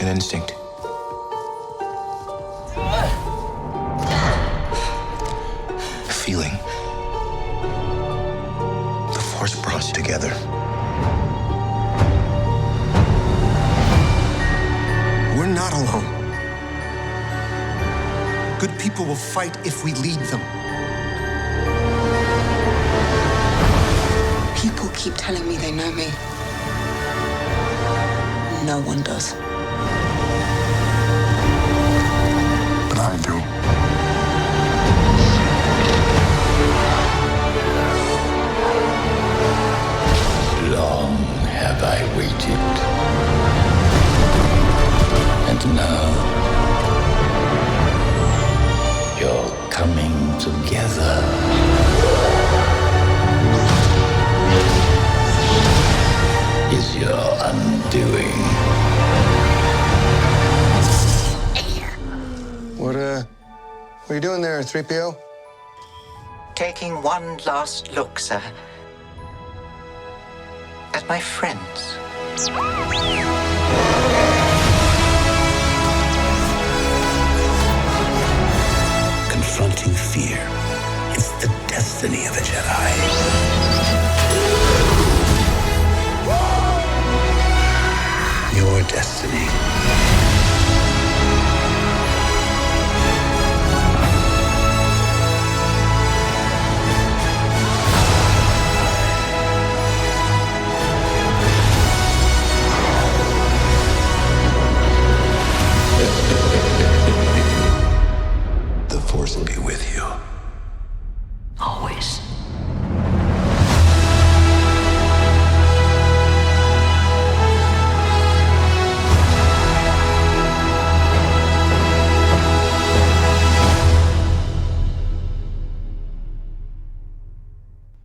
an instinct. A feeling. The Force brought us together. We're not alone. Good people will fight if we lead them. People keep telling me they know me. No one does. But I do. Long have I waited. And now you're coming together. Is your undoing. What are you doing there, 3PO? Taking one last look, sir, at my friends. Confronting fear is the destiny of a Jedi. Your destiny. The Force will be with you. Always.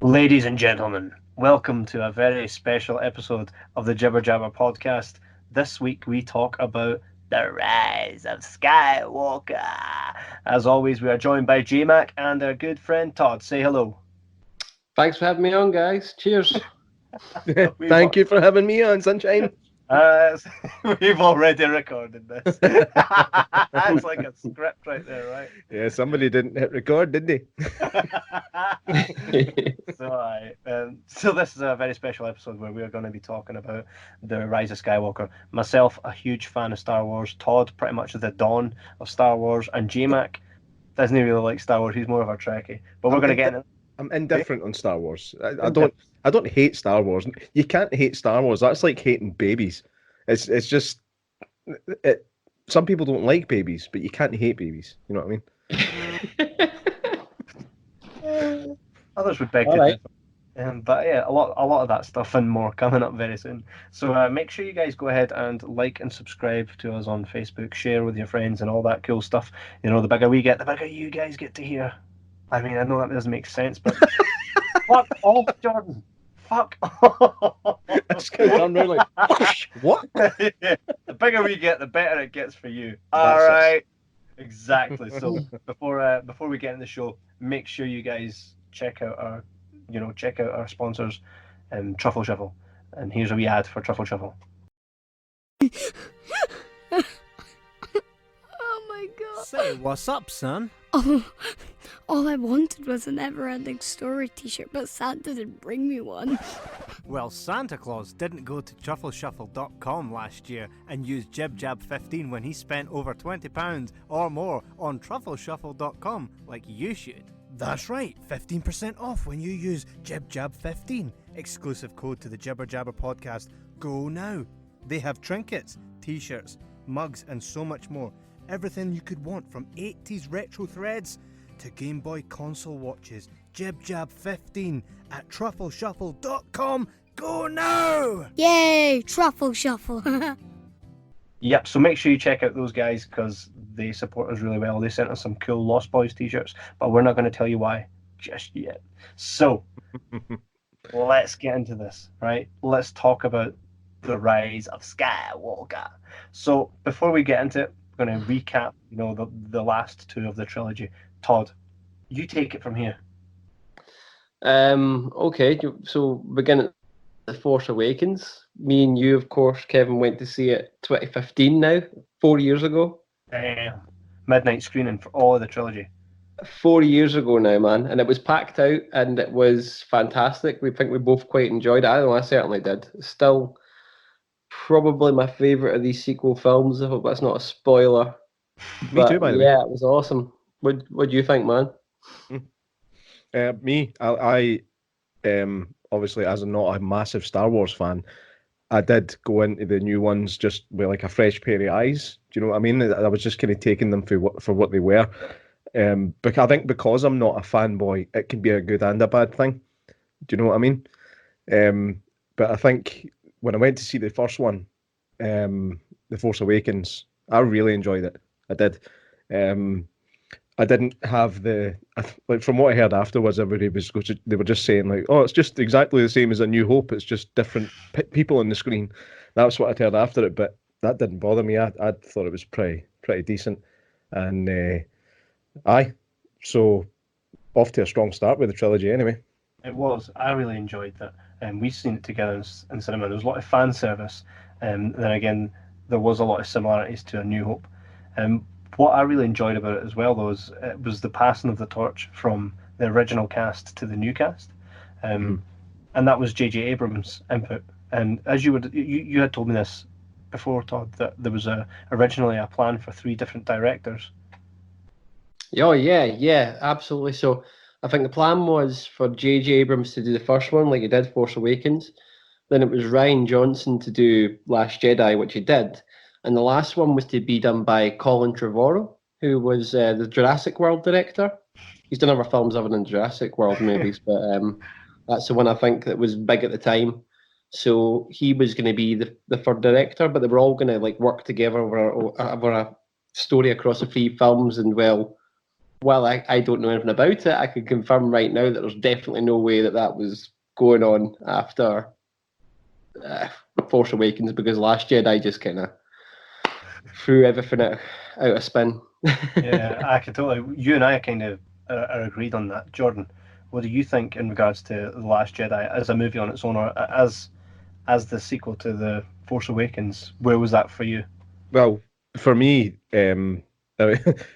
Ladies and gentlemen, welcome to a very special episode of the Jibber Jabber podcast. This week we talk about the Rise of Skywalker. As always, we are joined by Jay Mack and our good friend Todd. Say hello. Thanks for having me on, guys. Cheers. Thank you for having me on, Sunshine. We've already recorded this. It's like a script right there, right? Yeah, somebody didn't hit record, did they? So this is a very special episode where we are going to be talking about the Rise of Skywalker. Myself, a huge fan of Star Wars. Todd, pretty much the dawn of Star Wars. And J-Mac doesn't really like Star Wars. He's more of a Trekkie. But we're going to get in. I'm indifferent on Star Wars. I don't hate Star Wars. You can't hate Star Wars. That's like hating babies. It's just some people don't like babies, but you can't hate babies. You know what I mean? Others would beg to differ. But yeah, a lot of that stuff and more coming up very soon. So make sure you guys go ahead and like and subscribe to us on Facebook, share with your friends and all that cool stuff. You know, the bigger we get, the bigger you guys get to hear. I mean, I know that doesn't make sense, but fuck off, Jordan. Fuck off. That's going to come really. What? Yeah. The bigger we get, the better it gets for you. All right. Exactly. So before we get in the show, make sure you guys check out our sponsors, Truffle Shuffle. And here's a wee ad for Truffle Shuffle. Oh my god. Say, what's up, son? Oh, all I wanted was a Never-Ending Story t-shirt, but Santa didn't bring me one. Well, Santa Claus didn't go to truffleshuffle.com last year and use JibJab15 when he spent over £20 or more on truffleshuffle.com like you should. That's right, 15% off when you use JibJab15. Exclusive code to the Jibber Jabber podcast. Go now. They have trinkets, t-shirts, mugs and so much more. Everything you could want, from 80s retro threads to Game Boy console watches. JibJab15 at truffleshuffle.com. Go now! Yay, Truffle Shuffle. Yep, so make sure you check out those guys because they support us really well. They sent us some cool Lost Boys t-shirts, but we're not going to tell you why just yet. So let's get into this, right? Let's talk about the Rise of Skywalker. So before we get into it, we're going to recap, the last two of the trilogy. Todd, you take it from here. Okay, so beginning The Force Awakens. Me and you, of course, Kevin, went to see it 2015 now, 4 years ago. Damn. Midnight screening for all of the trilogy. 4 years ago now, man. And it was packed out and it was fantastic. We think we both quite enjoyed it. I know I certainly did. Still probably my favourite of these sequel films. I hope that's not a spoiler. Me too, by the way. Yeah, it was awesome. What do you think, man? I obviously, as I'm not a massive Star Wars fan, I did go into the new ones just with like a fresh pair of eyes. Do you know what I mean? I was just kind of taking them for what they were. But I think because I'm not a fanboy, it can be a good and a bad thing. Do you know what I mean? But I think when I went to see the first one, The Force Awakens, I really enjoyed it. I did. I didn't have like from what I heard afterwards, everybody they were just saying like, oh, it's just exactly the same as A New Hope. It's just different people on the screen. That's what I'd heard after it, but that didn't bother me. I thought it was pretty decent, and so off to a strong start with the trilogy anyway. It was. I really enjoyed that. And we've seen it together in cinema. There was a lot of fan service. Then again, there was a lot of similarities to A New Hope. What I really enjoyed about it as well, though, was the passing of the torch from the original cast to the new cast. And that was J.J. Abrams' input. And as you had told me this before, Todd, that there was originally a plan for 3 different directors. Oh, yeah, absolutely. So I think the plan was for J.J. Abrams to do the first one, like he did Force Awakens. Then it was Rian Johnson to do Last Jedi, which he did. And the last one was to be done by Colin Trevorrow, who was the Jurassic World director. He's done other films other than Jurassic World movies, but that's the one I think that was big at the time. So he was going to be the third director, but they were all going to like work together over a story across the 3 films. And well, I don't know anything about it, I can confirm right now that there's definitely no way that was going on after Force Awakens, because Last Jedi just kind of threw everything out of spin. Yeah, I can totally. You and I kind of are agreed on that. Jordan, what do you think in regards to The Last Jedi as a movie on its own, or as the sequel to The Force Awakens? Where was that for you? Well, for me, the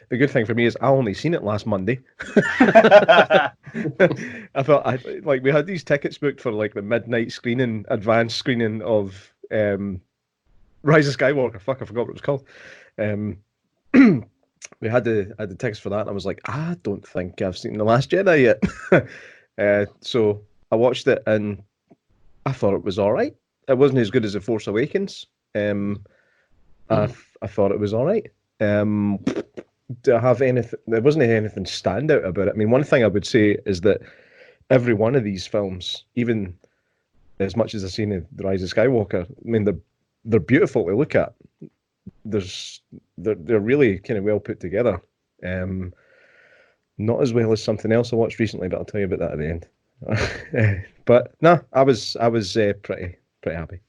good thing for me is I only seen it last Monday. I thought we had these tickets booked for like the midnight screening, advanced screening of Rise of Skywalker. Fuck, I forgot what it was called. We had the tickets for that, and I was like, I don't think I've seen The Last Jedi yet. So I watched it, and I thought it was all right. It wasn't as good as The Force Awakens. I thought it was all right. Do I have anything? There wasn't anything stand out about it. I mean, one thing I would say is that every one of these films, even as much as I've seen The Rise of Skywalker, I mean, they're beautiful to look at. They're really kind of well put together. Not as well as something else I watched recently, but I'll tell you about that at the end. But no, I was pretty happy.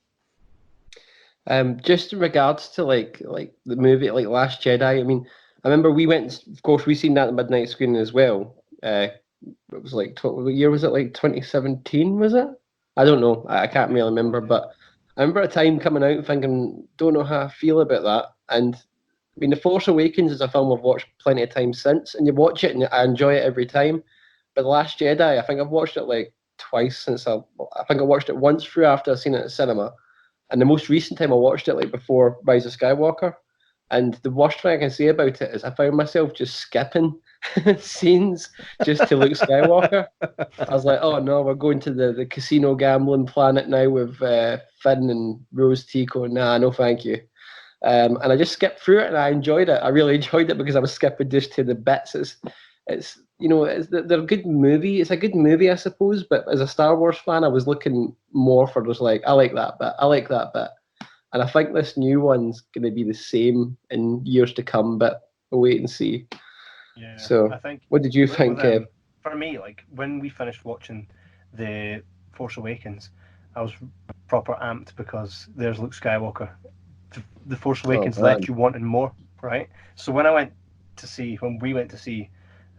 Just in regards to like the movie, like Last Jedi. I mean, I remember we went. Of course, we seen that at the midnight screening as well. It was like what year was it? Like 2017, was it? I don't know. I can't really remember, but I remember a time coming out and thinking, don't know how I feel about that. And I mean, The Force Awakens is a film I've watched plenty of times since, and you watch it and I enjoy it every time. But The Last Jedi, I think I've watched it like twice since I think I watched it once through after I've seen it at cinema. And the most recent time I watched it, like before Rise of Skywalker. And the worst thing I can say about it is I found myself just skipping scenes just to Luke Skywalker. I was like, oh no, we're going to the casino gambling planet now with Finn and Rose Tico. Nah, no thank you. And I just skipped through it and I enjoyed it. I really enjoyed it because I was skipping just to the bits. It's they're a good movie. It's a good movie, I suppose. But as a Star Wars fan, I was looking more for just like, I like that bit. I like that bit. And I think this new one's going to be the same in years to come, but we'll wait and see. Yeah. So, I think, what did you think, Kev? For me, like when we finished watching The Force Awakens, I was proper amped because there's Luke Skywalker. The Force Awakens left you wanting more, right? So when we went to see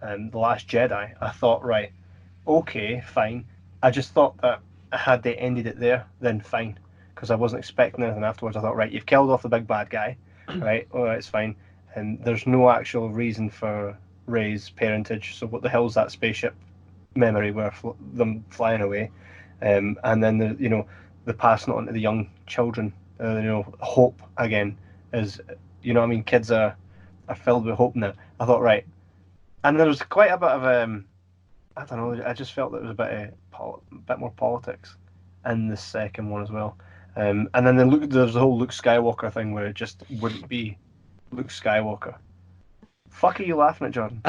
The Last Jedi, I thought, right, okay, fine. I just thought that had they ended it there, then fine, because I wasn't expecting anything afterwards. I thought, right, you've killed off the big bad guy, right? All right, it's fine, and there's no actual reason for Rey's parentage. So what the hell's that spaceship memory where them flying away, and then the passing it on to the young children. Hope again is, what I mean, kids are filled with hope now. I thought, right, and there was quite a bit of I don't know. I just felt that there was a bit more politics in the second one as well. And then there's the whole Luke Skywalker thing where it just wouldn't be Luke Skywalker. Fuck are you laughing at, Jordan?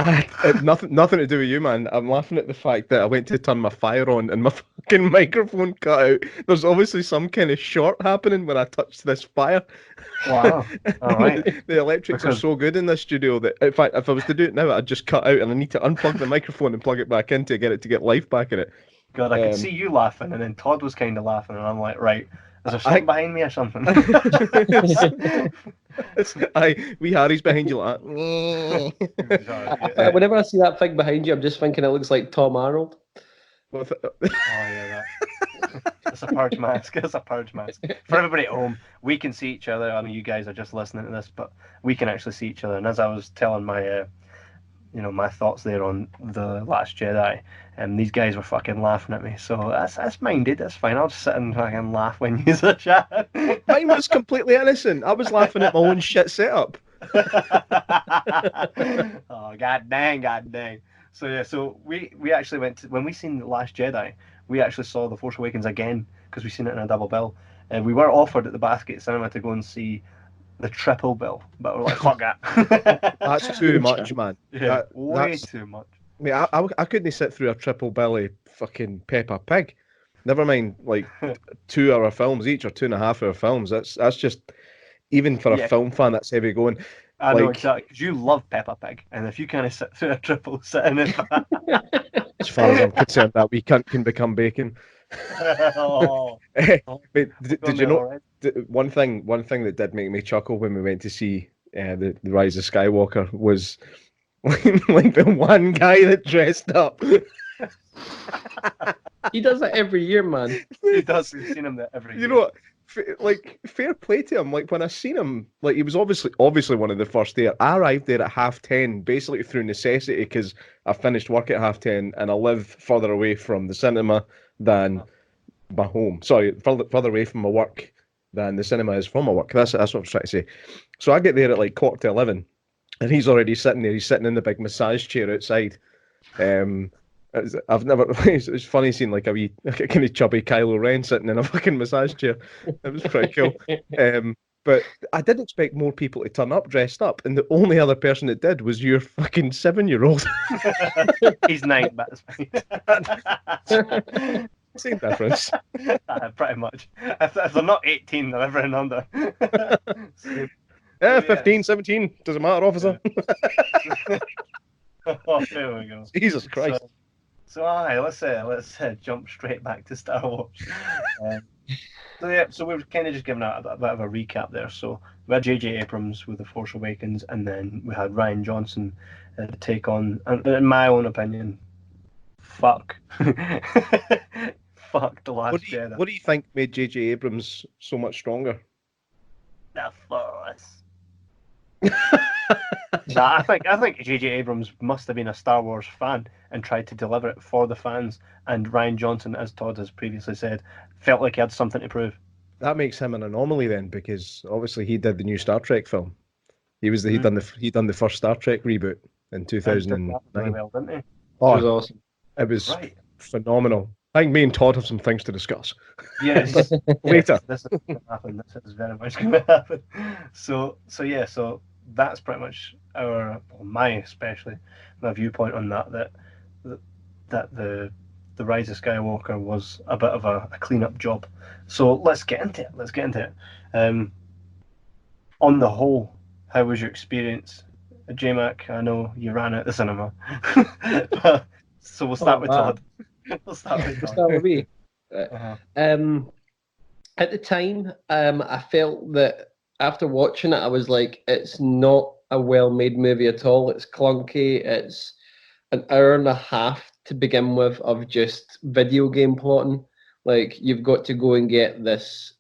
Nothing to do with you, man. I'm laughing at the fact that I went to turn my fire on and my fucking microphone cut out. There's obviously some kind of short happening when I touched this fire. Wow. All right. The electrics are so good in this studio that, in fact, if I was to do it now, I'd just cut out and I need to unplug the microphone and plug it back in to get life back in it. God, I could see you laughing, and then Todd was kind of laughing, and I'm like, right, is there something behind me or something? Wee Harry's behind you like that. Whenever I see that thing behind you, I'm just thinking it looks like Tom Arnold. Oh yeah, it's a purge mask. It's a purge mask. For everybody at home, we can see each other. I mean, you guys are just listening to this, but we can actually see each other. And as I was telling my, my thoughts there on The Last Jedi, and these guys were fucking laughing at me. So that's minded. That's fine. I'll just sit and fucking laugh when you chat. Mine was completely innocent. I was laughing at my own shit setup. Oh, god dang. So yeah, we actually went to, when we seen The Last Jedi, we actually saw The Force Awakens again because we seen it in a double bill, and we were offered at the Bathgate Cinema to go and see the triple bill, but we're like, fuck that. That's too much, man. Yeah, way too much. I mean, I couldn't sit through a triple belly fucking Peppa Pig. Never mind, like 2 hour films each or 2.5 hour films. That's just, even for a film fan, that's heavy going. I know exactly, because you love Peppa Pig, and if you kind of sit through a triple sitting in as far as I'm concerned, that wee cunt can become bacon. Did you know one thing that did make me chuckle when we went to see the Rise of Skywalker was like the one guy that dressed up. He does that every year, man. He does. We've seen him there every year. You know what? Like, fair play to him. Like, when I seen him, like, he was obviously one of the first there. I arrived there at 10:30, basically through necessity, because I finished work at 10:30 and I live further away from the cinema than my home. Sorry, further away from my work than the cinema is from my work. That's what I was trying to say. So I get there at like 11:15, and he's already sitting there. He's sitting in the big massage chair outside. It's funny seeing like a wee kind of chubby Kylo Ren sitting in a fucking massage chair. It was pretty cool. But I didn't expect more people to turn up dressed up, and the only other person that did was your fucking 7-year-old. He's 9, but it's fine. Same difference. Pretty much. If they're not 18, they're everything under. Yeah, 15, 17, doesn't matter, officer. Oh, there we go. Jesus Christ. So let's jump straight back to Star Wars. So we've kind of just given out a bit of a recap there. So we had J.J. Abrams with The Force Awakens, and then we had Rian Johnson take on, and in my own opinion, fuck The Last Jedi. What do you think made J.J. Abrams so much stronger? The Force. I think J.J. Abrams must have been a Star Wars fan and tried to deliver it for the fans. And Rian Johnson, as Todd has previously said, felt like he had something to prove. That makes him an anomaly then, because obviously he did the new Star Trek film. He done the first Star Trek reboot in 2009. Very well, didn't he? Oh, it was awesome. It was phenomenal. I think me and Todd have some things to discuss. Yes, later. This is going to happen. This is very much going to happen. So that's pretty much my viewpoint on that the Rise of Skywalker was a bit of a clean-up job. So let's get into it. On the whole, how was your experience? J Mac, I know you ran out the cinema. So we'll start with Todd. We'll start with me. At the time, I felt that after watching it, I was like, it's not a well-made movie at all. It's clunky. It's an hour and a half to begin with of just video game plotting, Like, you've got to go and get this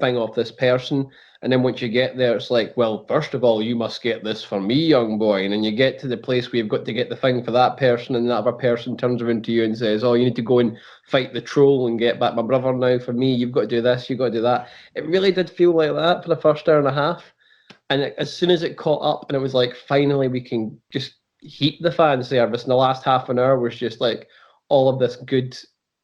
thing off this person. And then once you get there, it's like, well, first of all, you must get this for me, young boy. And then you get to the place where you've got to get the thing for that person, and that other person turns around to you and says, oh, you need to go and fight the troll and get back my brother now for me. You've got to do this, you've got to do that. It really did feel like that for the first hour and a half. And as soon as it caught up and it was like, finally, we can just heap the fan service, and the last half an hour was just like all of this good,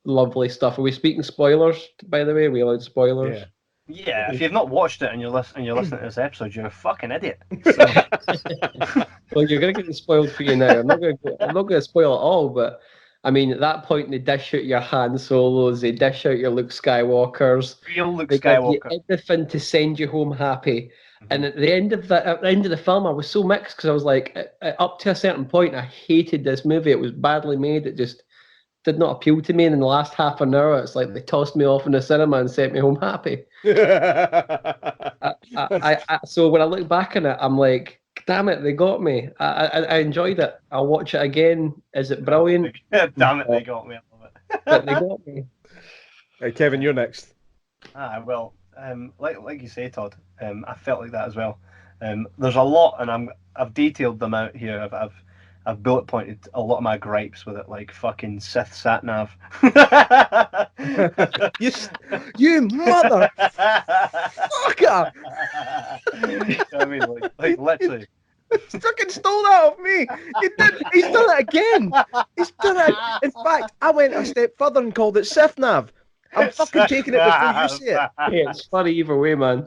lovely stuff. Are we speaking spoilers, by the way? Are we allowed spoilers? Yeah. Yeah, if you've not watched it and you're listening to this episode, you're a fucking idiot. So. Well, you're going to get it spoiled for you now. I'm not going to spoil it all, but I mean, at that point, they dish out your Han Solos, they dish out your Luke Skywalkers, Real Luke they give you Skywalker. everything to send you home happy. And at the end of the film, I was so mixed because I was like, up to a certain point, I hated this movie. It was badly made. It just did not appeal to me. And in the last half an hour, it's like they tossed me off in the cinema and sent me home happy. So when I look back on it, I'm like, damn it, they got me. I enjoyed it. I'll watch it again. Is it brilliant? Damn it, they got me. I love it. But they got me. Right, Kevin, you're next. Well, like you say, Todd, I felt like that as well. There's a lot, and I've detailed them out here. I've bullet pointed a lot of my gripes with it, like fucking Sith sat nav. you mother fucker! I mean, like literally. He fucking stole that off me. He's done it again. He's done it. In fact, I went a step further and called it Sith nav. I'm fucking taking it before you say it. Yeah, it's funny either way, man.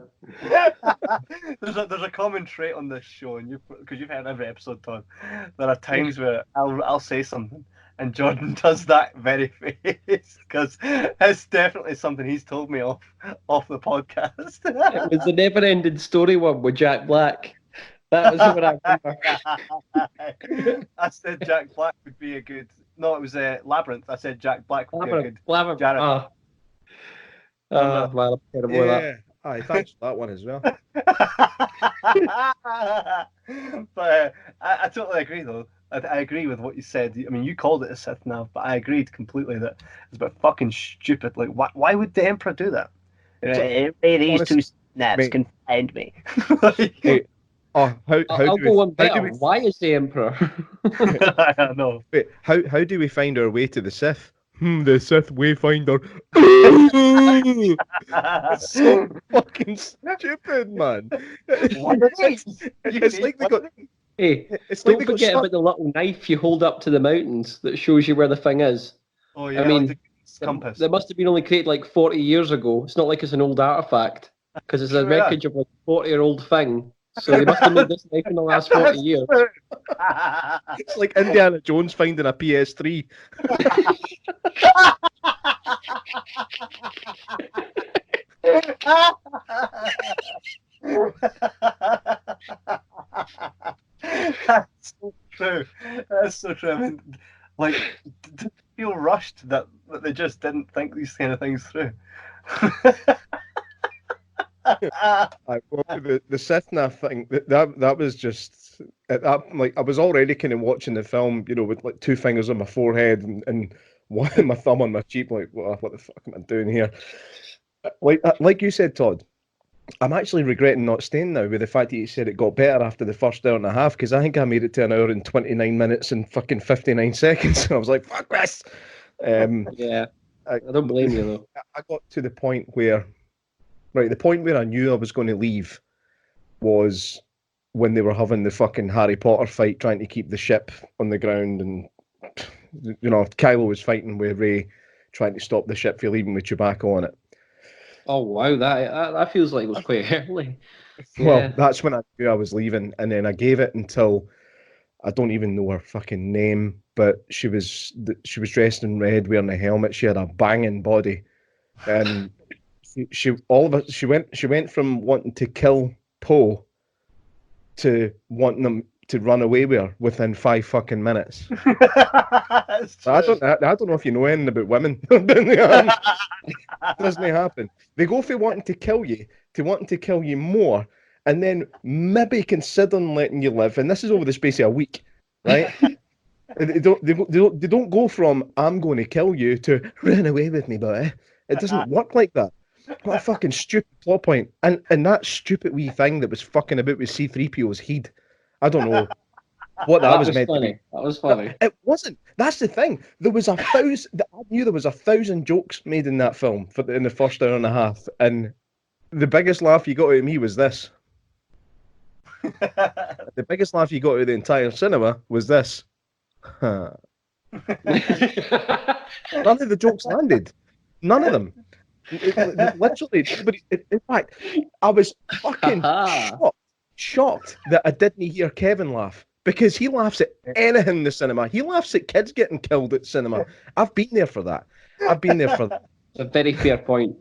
There's a common trait on this show, and because you've heard every episode, Todd. There are times where I'll say something, and Jordan does that very face because it's definitely something he's told me off the podcast. It was the never-ending story one with Jack Black. That was what I remember. I said Jack Black would be a good. No, it was Labyrinth. I said Jack Black would be a good. Labyrinth. Jared. Well, Yeah. Aye, thanks for that one as well. But I totally agree, though. I agree with what you said. I mean, you called it a Sith nav, but I agreed completely that it's a bit fucking stupid. Like, why would the Emperor do that? These two snaps can find me. Hey, I'll go one better. Why is the Emperor? I don't know. Wait, how do we find our way to the Sith? The Sith Wayfinder. It's so fucking stupid, man. It's like they got. Hey, don't forget about the little knife you hold up to the mountains that shows you where the thing is. Oh yeah, I mean, like the compass. That must have been only created like 40 years ago. It's not like it's an old artifact because it's a wreckage of like a 40-year-old thing. So they must have made this knife in the last 40 years. It's like Indiana Jones finding a PS3. That's so true. That's so true. I mean, like, did it feel rushed that they just didn't think these kind of things through? The Sith nav thing, that was just at that, like, I was already kind of watching the film, you know, with like two fingers on my forehead and one my thumb on my cheek, like, what the fuck am I doing here? Like you said, Todd, I'm actually regretting not staying now with the fact that you said it got better after the first hour and a half, because I think I made it to an hour and 29 minutes and fucking 59 seconds. I was like, fuck this. Yeah, I don't blame you though. I got to the point where I knew I was going to leave was when they were having the fucking Harry Potter fight, trying to keep the ship on the ground, and you know, Kylo was fighting with Rey, trying to stop the ship from leaving with Chewbacca on it. Oh wow, that feels like it was quite early. Well, Yeah. that's when I knew I was leaving, and then I gave it until I don't even know her fucking name, but she was dressed in red, wearing a helmet. She had a banging body, and she went from wanting to kill Poe to wanting them to run away with her within 5 fucking minutes. I don't know if you know anything about women. It doesn't happen. They go from wanting to kill you to wanting to kill you more, and then maybe considering letting you live. And this is over the space of a week, right? They don't go from "I'm going to kill you" to "run away with me, boy." It doesn't work like that. What a fucking stupid plot point. And that stupid wee thing that was fucking about with C-3PO's head. I don't know what that was meant funny. to be. That was funny. It wasn't. That's the thing. There was I knew there was 1,000 jokes made in that film in the first hour and a half, and the biggest laugh you got out of me was this. The biggest laugh you got out of the entire cinema was this. None of the jokes landed. None of them. Literally, in fact, I was fucking shocked that I didn't hear Kevin laugh, because he laughs at anything in the cinema. He laughs at kids getting killed at cinema. I've been there for that. It's a very fair point.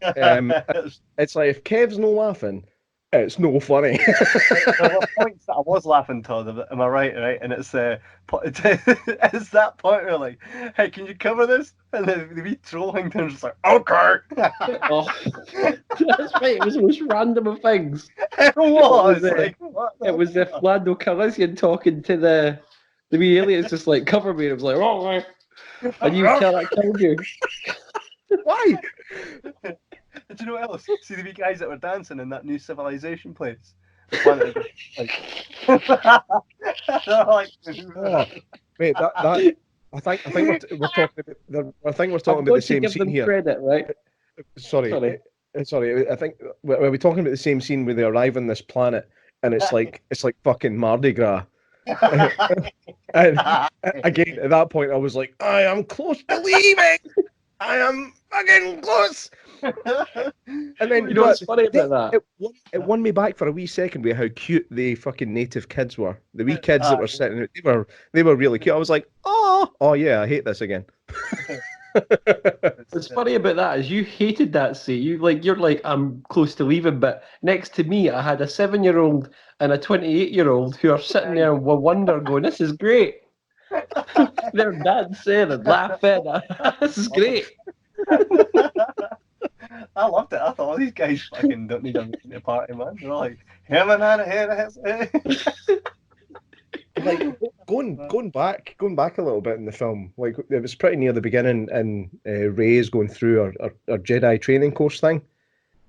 It's like, if Kev's no laughing, it's no funny. There were points that I was laughing, Todd. Am I right? Right, and it's it's that point where like, hey, can you cover this? And then the wee trolling turns just like, okay. Oh, that's right. It was the most random of things. It was. It was the Lando Calrissian talking to the wee aliens, just like, cover me. And it was like, oh, and you tell that killed you. Why? Did you know what else? See the wee guys that were dancing in that new civilization place? The planet Wait, that I think we're talking about the same scene here. Credit, right? Sorry. I think we're we talking about the same scene where they arrive on this planet, and it's like fucking Mardi Gras. And again, at that point, I was like, I am close to leaving. I am fucking close. And then you know what's funny about that? It won me back for a wee second with how cute the fucking native kids were. The wee kids that were sitting, they were really cute. I was like, oh yeah, I hate this again. What's funny about that is you hated that scene. You're like, I'm close to leaving, but next to me, I had a 7-year-old and a 28-year-old who are sitting there with wonder, going, "This is great." They're dancing and laughing. This is great. I loved it. I thought, all these guys fucking don't need a party, man. They're all like, him and like going back a little bit in the film, like it was pretty near the beginning, and Rey is going through her Jedi training course thing,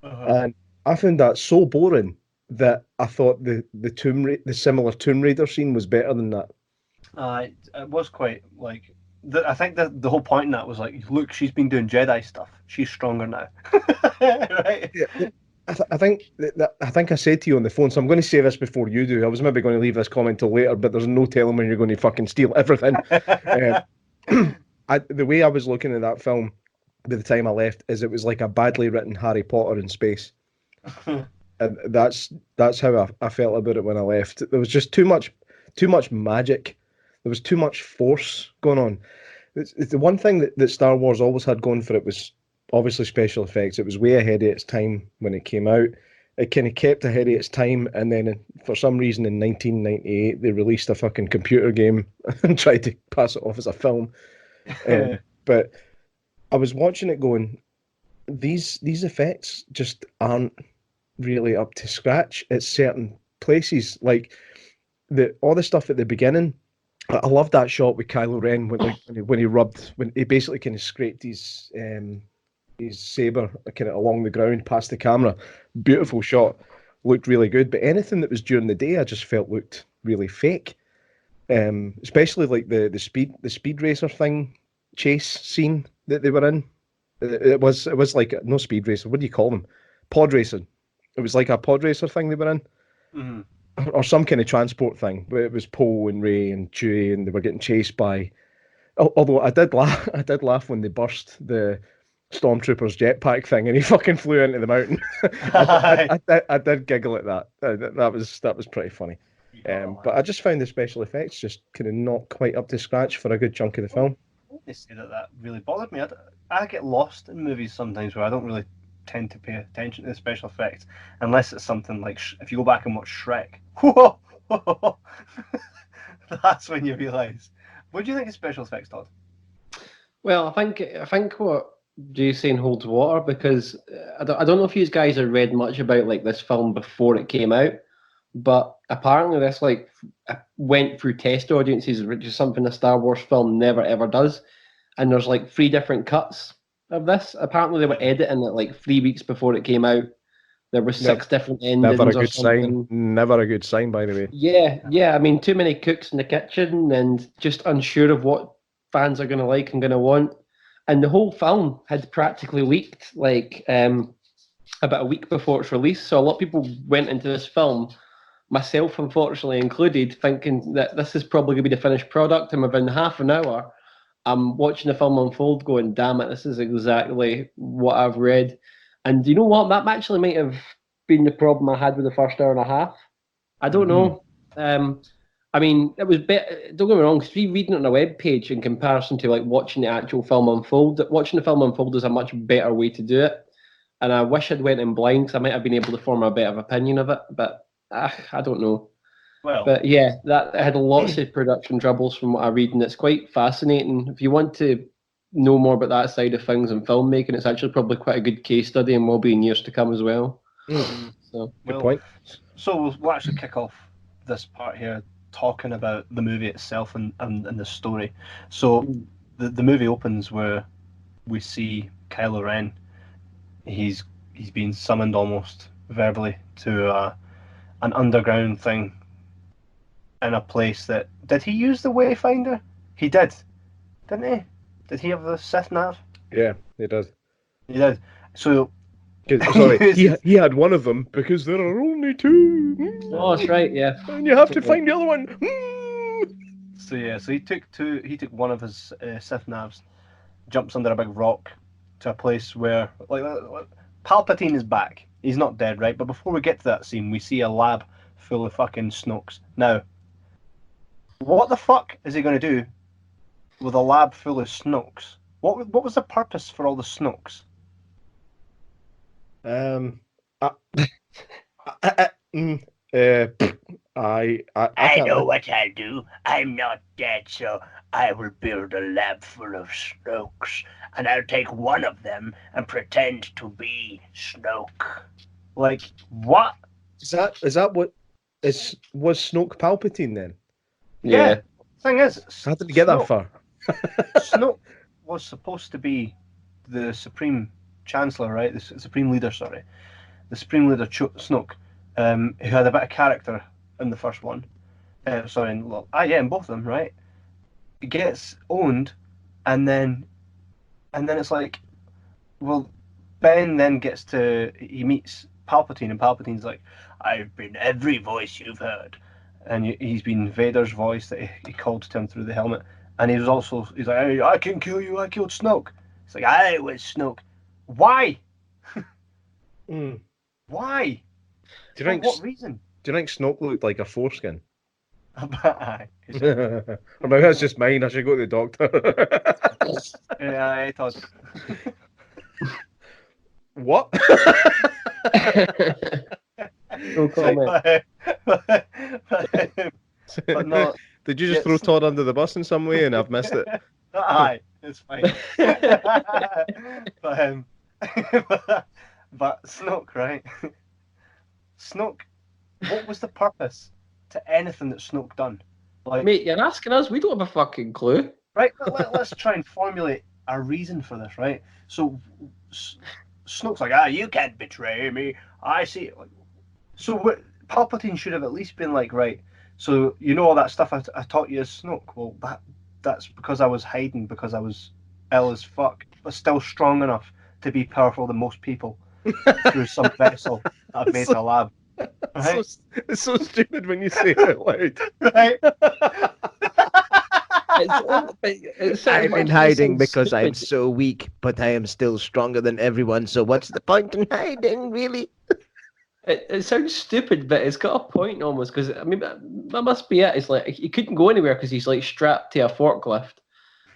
and I found that so boring that I thought the similar Tomb Raider scene was better than that. It was quite like. I think that the whole point in that was like, look, she's been doing Jedi stuff. She's stronger now, right? Yeah, I think I said to you on the phone, so I'm going to say this before you do. I was maybe going to leave this comment till later, but there's no telling when you're going to fucking steal everything. The way I was looking at that film by the time I left is it was like a badly written Harry Potter in space, and that's how I felt about it when I left. There was just too much magic. There was too much force going on. It's the one thing that Star Wars always had going for it was obviously special effects. It was way ahead of its time when it came out. It kind of kept ahead of its time, and then for some reason in 1998 they released a fucking computer game and tried to pass it off as a film. But I was watching it going, these effects just aren't really up to scratch at certain places. Like all the stuff at the beginning. I love that shot with Kylo Ren when he basically kind of scraped his saber kind of along the ground past the camera. Beautiful shot, looked really good. But anything that was during the day, I just felt looked really fake. Especially like the speed racer thing chase scene that they were in. It was like no speed racer. What do you call them? Pod racing. It was like a pod racer thing they were in. Mm-hmm. Or some kind of transport thing, but it was Poe and Rey and Chewie, and they were getting chased by. Although I did laugh when they burst the stormtrooper's jetpack thing, and he fucking flew into the mountain. I did giggle at that. That was pretty funny. But I just found the special effects just kind of not quite up to scratch for a good chunk of the film. They say that really bothered me. I get lost in movies sometimes where I don't really tend to pay attention to the special effects unless it's something like if you go back and watch Shrek. Whoa! That's when you realise. What do you think of special effects, Todd? Well, I think what Jay's saying holds water, because I don't know if you guys have read much about like this film before it came out, but apparently this like went through test audiences, which is something a Star Wars film never ever does. And there's like 3 different cuts of this. Apparently, they were editing it like 3 weeks before it came out. There were 6 different endings Never a or good something. sign. Never a good sign, by the way. Yeah. I mean, too many cooks in the kitchen and just unsure of what fans are going to like and going to want. And the whole film had practically leaked like about a week before its release. So a lot of people went into this film, myself unfortunately included, thinking that this is probably going to be the finished product. And within half an hour, I'm watching the film unfold going, damn it, this is exactly what I've read. And you know what? That actually might have been the problem I had with the first hour and a half. I don't know. I mean, it was better. Don't get me wrong. Because reading it on a web page in comparison to like watching the actual film unfold, watching the film unfold is a much better way to do it. And I wish I'd went in blind because I might have been able to form a better opinion of it. But I don't know. Well, But yeah, that it had lots of production troubles from what I read, and it's quite fascinating. If you want to know more about that side of things in filmmaking, it's actually probably quite a good case study and will be in years to come as well. So Good point. So we'll actually kick off this part here talking about the movie itself and the story. So the movie opens where we see Kylo Ren. He's been summoned almost verbally to an underground thing in a place that... Did he use the Wayfinder? He did, didn't he? Did he have the Sith nav? Yeah, he does. He did. So... Sorry, he had one of them because there are only 2. oh, that's right, yeah. And you have to find the other one. So he took one of his Sith navs, jumps under a big rock to a place where like Palpatine is back. He's not dead, right? But before we get to that scene, we see a lab full of fucking Snokes. Now, what the fuck is he going to do with a lab full of Snokes? What was the purpose for all the Snokes? I know what I'll do. I'm not dead, so I will build a lab full of Snokes, and I'll take one of them and pretend to be Snoke. Like, what? Is that what was Snoke Palpatine then? Yeah. Thing is, How did he get that far? Snoke was supposed to be the Supreme Chancellor, right? The Supreme Leader, sorry. The Supreme Leader Snoke, who had a bit of character in the first one. In both of them, right? He gets owned, and then it's like, well, Ben then he meets Palpatine, and Palpatine's like, I've been every voice you've heard. And he's been Vader's voice that he called to him through the helmet. And he's like, hey, I can kill you, I killed Snoke. It's like, I was Snoke. Why? Why? Do you think? What reason? Do you think Snoke looked like a foreskin? Aye. Or maybe that's just mine. I should go to the doctor. Yeah, Todd. What? No comment. But no. Did you just throw Todd under the bus in some way and I've missed it? Aye, it's fine. But Snoke, right? Snoke, what was the purpose to anything that Snoke done? Like, Mate, you're asking us. We don't have a fucking clue. Right, let's try and formulate a reason for this, right? So Snoke's like, you can't betray me. I see. So Palpatine should have at least been like, right, so you know all that stuff I taught you as Snoke? Well, that's because I was hiding, because I was ill as fuck, but still strong enough to be powerful than most people through some vessel that I've made in a lab. Right? It's so stupid when you say it out loud. Right? I'm in hiding because I'm so weak, but I am still stronger than everyone, so what's the point in hiding, really? It sounds stupid, but it's got a point almost, because, I mean, that must be it. It's like, he couldn't go anywhere because he's, like, strapped to a forklift.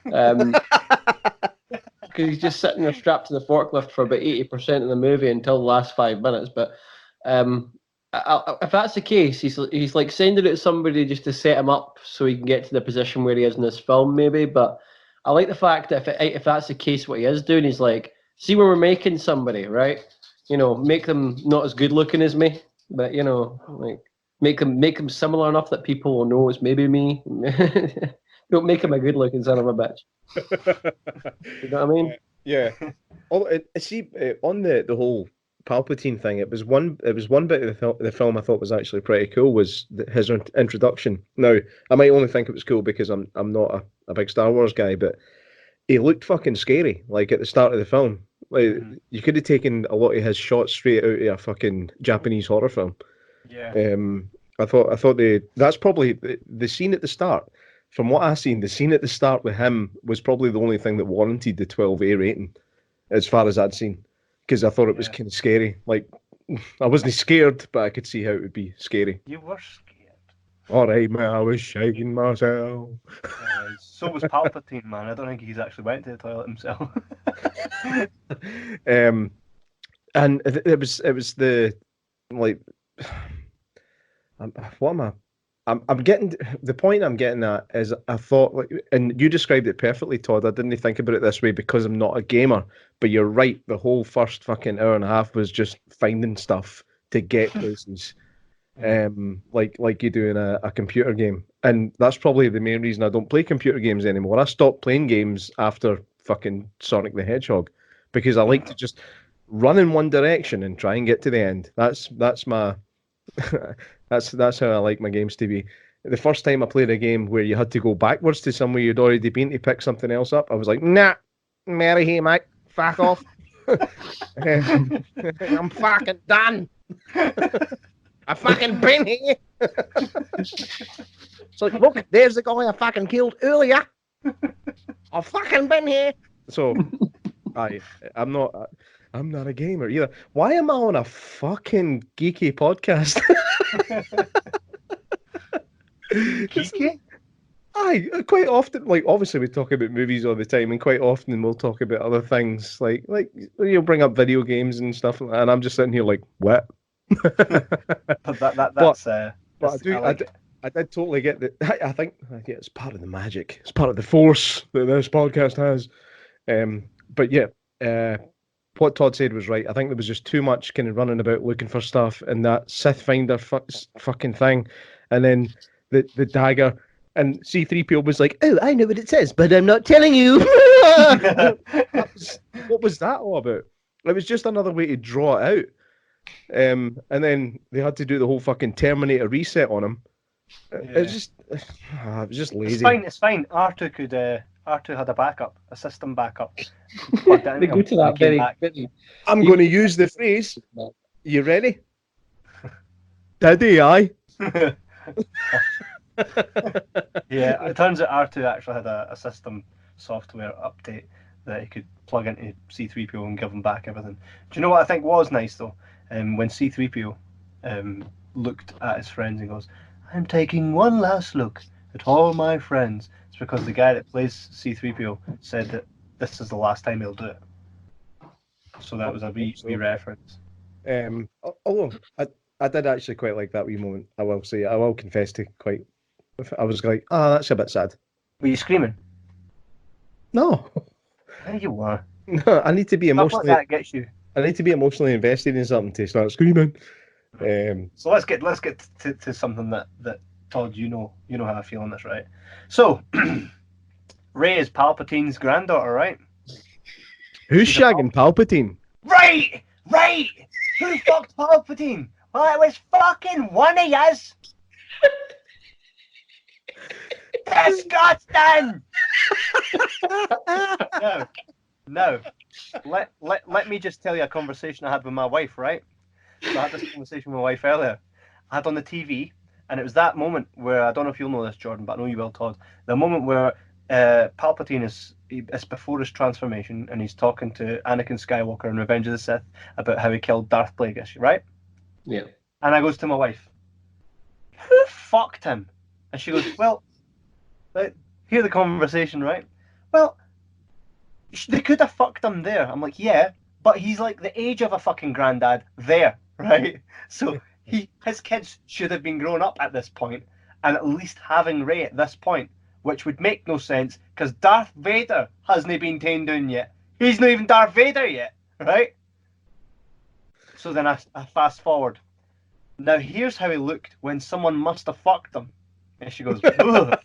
Because he's just sitting there strapped to the forklift for about 80% of the movie until the last 5 minutes. But if that's the case, he's like sending it to somebody just to set him up so he can get to the position where he is in this film, maybe. But I like the fact that if that's the case, what he is doing, he's like, see, when we're making somebody, right? You know, make them not as good looking as me, but you know, like make them similar enough that people will know it's maybe me. Don't make him a good looking son of a bitch. You know what I mean? Yeah. On the whole Palpatine thing, it was one bit of the film I thought was actually pretty cool was his introduction. Now, I might only think it was cool because I'm not a big Star Wars guy, but he looked fucking scary. Like at the start of the film, like you could have taken a lot of his shots straight out of a fucking Japanese horror film. Yeah. I thought that's probably the scene at the start. From what I seen, the scene at the start with him was probably the only thing that warranted the 12A rating, as far as I'd seen, because I thought it was kind of scary. Like I wasn't scared, but I could see how it would be scary. You were scared. All right, man, I was shaking myself. So was Palpatine, man. I don't think he's actually went to the toilet himself. And it was the like. What am I? I'm getting the point I'm getting at is I thought like, and you described it perfectly, Todd. I didn't think about it this way because I'm not a gamer, but you're right. The whole first fucking hour and a half was just finding stuff to get places, like you do in a computer game, and that's probably the main reason I don't play computer games anymore. I stopped playing games after fucking Sonic the Hedgehog because I like to just run in one direction and try and get to the end. That's my that's how I like my games to be. The first time I played a game where you had to go backwards to somewhere you'd already been to pick something else up, I was like, nah, Mary here, mate. Fuck off. I'm fucking done. I fucking been here. It's like, look, there's the guy I fucking killed earlier. I've fucking been here. So, I'm not a gamer either. Why am I on a fucking geeky podcast? Geeky? Quite often, like obviously we talk about movies all the time, and quite often we'll talk about other things, like you'll bring up video games and stuff, and I'm just sitting here like, what? I did totally get that. I think it's part of the magic. It's part of the force that this podcast has. But yeah, what Todd said was right. I think there was just too much kind of running about looking for stuff and that Sith Finder fucking thing, and then the dagger. And C-3PO was like, "Oh, I know what it says, but I'm not telling you." What was that all about? It was just another way to draw it out. And then they had to do the whole fucking Terminator reset on him. It was just lazy. It's fine. R2 had a backup, a system backup. They go to that very. I'm going to use the phrase. You ready? Daddy, aye. Yeah, it turns out R2 actually had a system software update that he could plug into C-3PO and give him back everything. Do you know what I think was nice though? When C-3PO looked at his friends and goes, "I'm taking one last look at all my friends." It's because the guy that plays C-3PO said that this is the last time he'll do it. So that was a wee reference. Although I did actually quite like that wee moment. I will say, I will confess to quite. I was like, that's a bit sad. Were you screaming? No. There you were. No, I need to be emotionally. That gets you. I need to be emotionally invested in something to start screaming. So let's get to something that Todd, you know how I feel on this, right? So Rey is Palpatine's granddaughter, right? Who's shagging Palpatine? Right! Who fucked Palpatine? Well, it was fucking one of yous. Disgusting! No. Let me just tell you a conversation I had with my wife, right? So I had this conversation with my wife earlier. I had on the TV, and it was that moment where, I don't know if you'll know this, Jordan, but I know you will, Todd. The moment where Palpatine is before his transformation, and he's talking to Anakin Skywalker in Revenge of the Sith about how he killed Darth Plagueis, right? Yeah. And I goes to my wife, "Who fucked him?" And she goes, "Well, hear the conversation, right? Well, they could have fucked him there." I'm like, "Yeah, but he's like the age of a fucking granddad there, right? So his kids should have been grown up at this point, and at least having Rey at this point, which would make no sense because Darth Vader hasn't been tamed down yet. He's not even Darth Vader yet, right?" So then I fast forward. Now here's how he looked when someone must have fucked him. And she goes, "Ugh."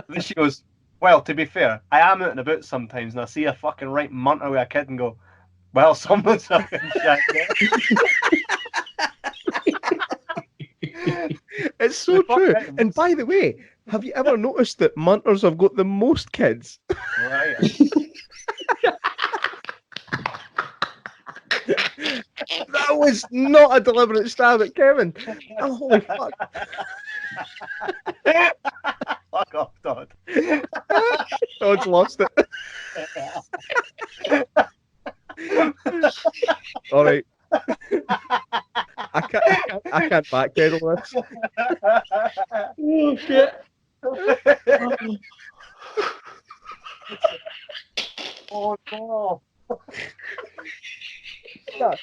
Then she goes, Well, to be fair, I am out and about sometimes, and I see a fucking right munter with a kid and go, "Well, someone's fucking shit." It's so true. And by the way, have you ever noticed that munters have got the most kids? Right. That was not a deliberate stab at Kevin. Oh, holy fuck. Fuck off, Todd. Todd's lost it. All right. I can't backpedal this. Oh shit. Oh no. What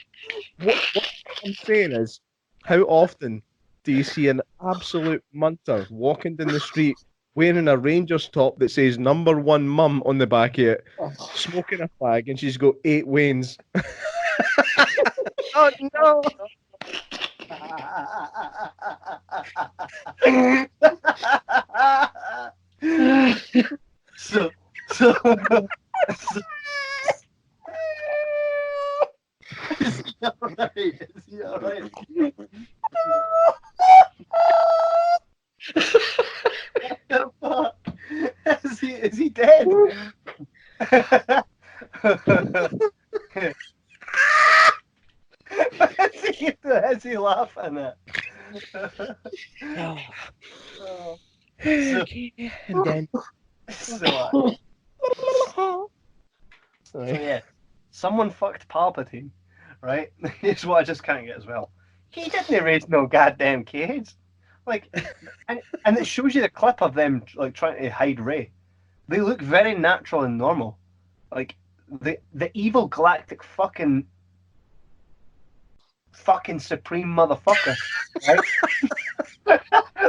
I'm saying is, how often do you see an absolute munter walking down the street wearing a Rangers top that says #1 mum on the back of it, smoking a fag, and she's got 8 Waynes? Oh no! so is he alright? Is he alright? What the fuck? Is he dead? Is he laughing at? And then So yeah, someone fucked Palpatine, right? Here's what I just can't get as well. He didn't raise no goddamn kids. Like, and it shows you the clip of them like trying to hide Rey. They look very natural and normal. Like the evil galactic fucking supreme motherfucker. Right?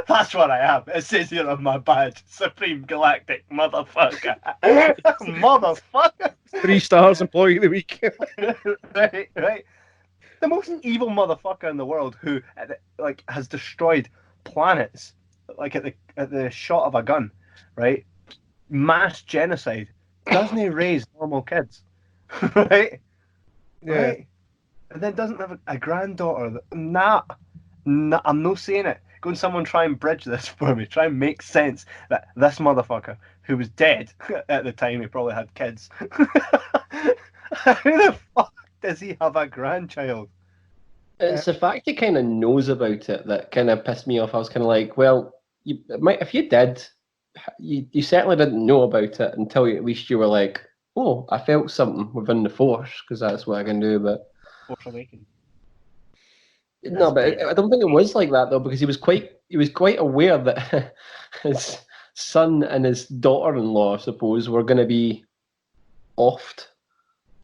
That's what I am. It says here on my badge, Supreme Galactic Motherfucker. Motherfucker. 3 stars employee of the week. right. The most evil motherfucker in the world who like has destroyed planets like at the shot of a gun, right? Mass genocide. Doesn't he raise normal kids? Right? Yeah. Right? And then doesn't have a granddaughter. Nah, I'm not saying it. Go and someone try and bridge this for me. Try and make sense that this motherfucker, who was dead at the time, he probably had kids. How the fuck does he have a grandchild? It's the fact he kind of knows about it that kind of pissed me off. I was kind of like, well, if you did, you certainly didn't know about it until at least you were like, oh, I felt something within the Force, because that's what I can do. But Force Awakens. No, but I don't think it was like that though, because he was quite aware that his son and his daughter-in-law, I suppose, were going to be offed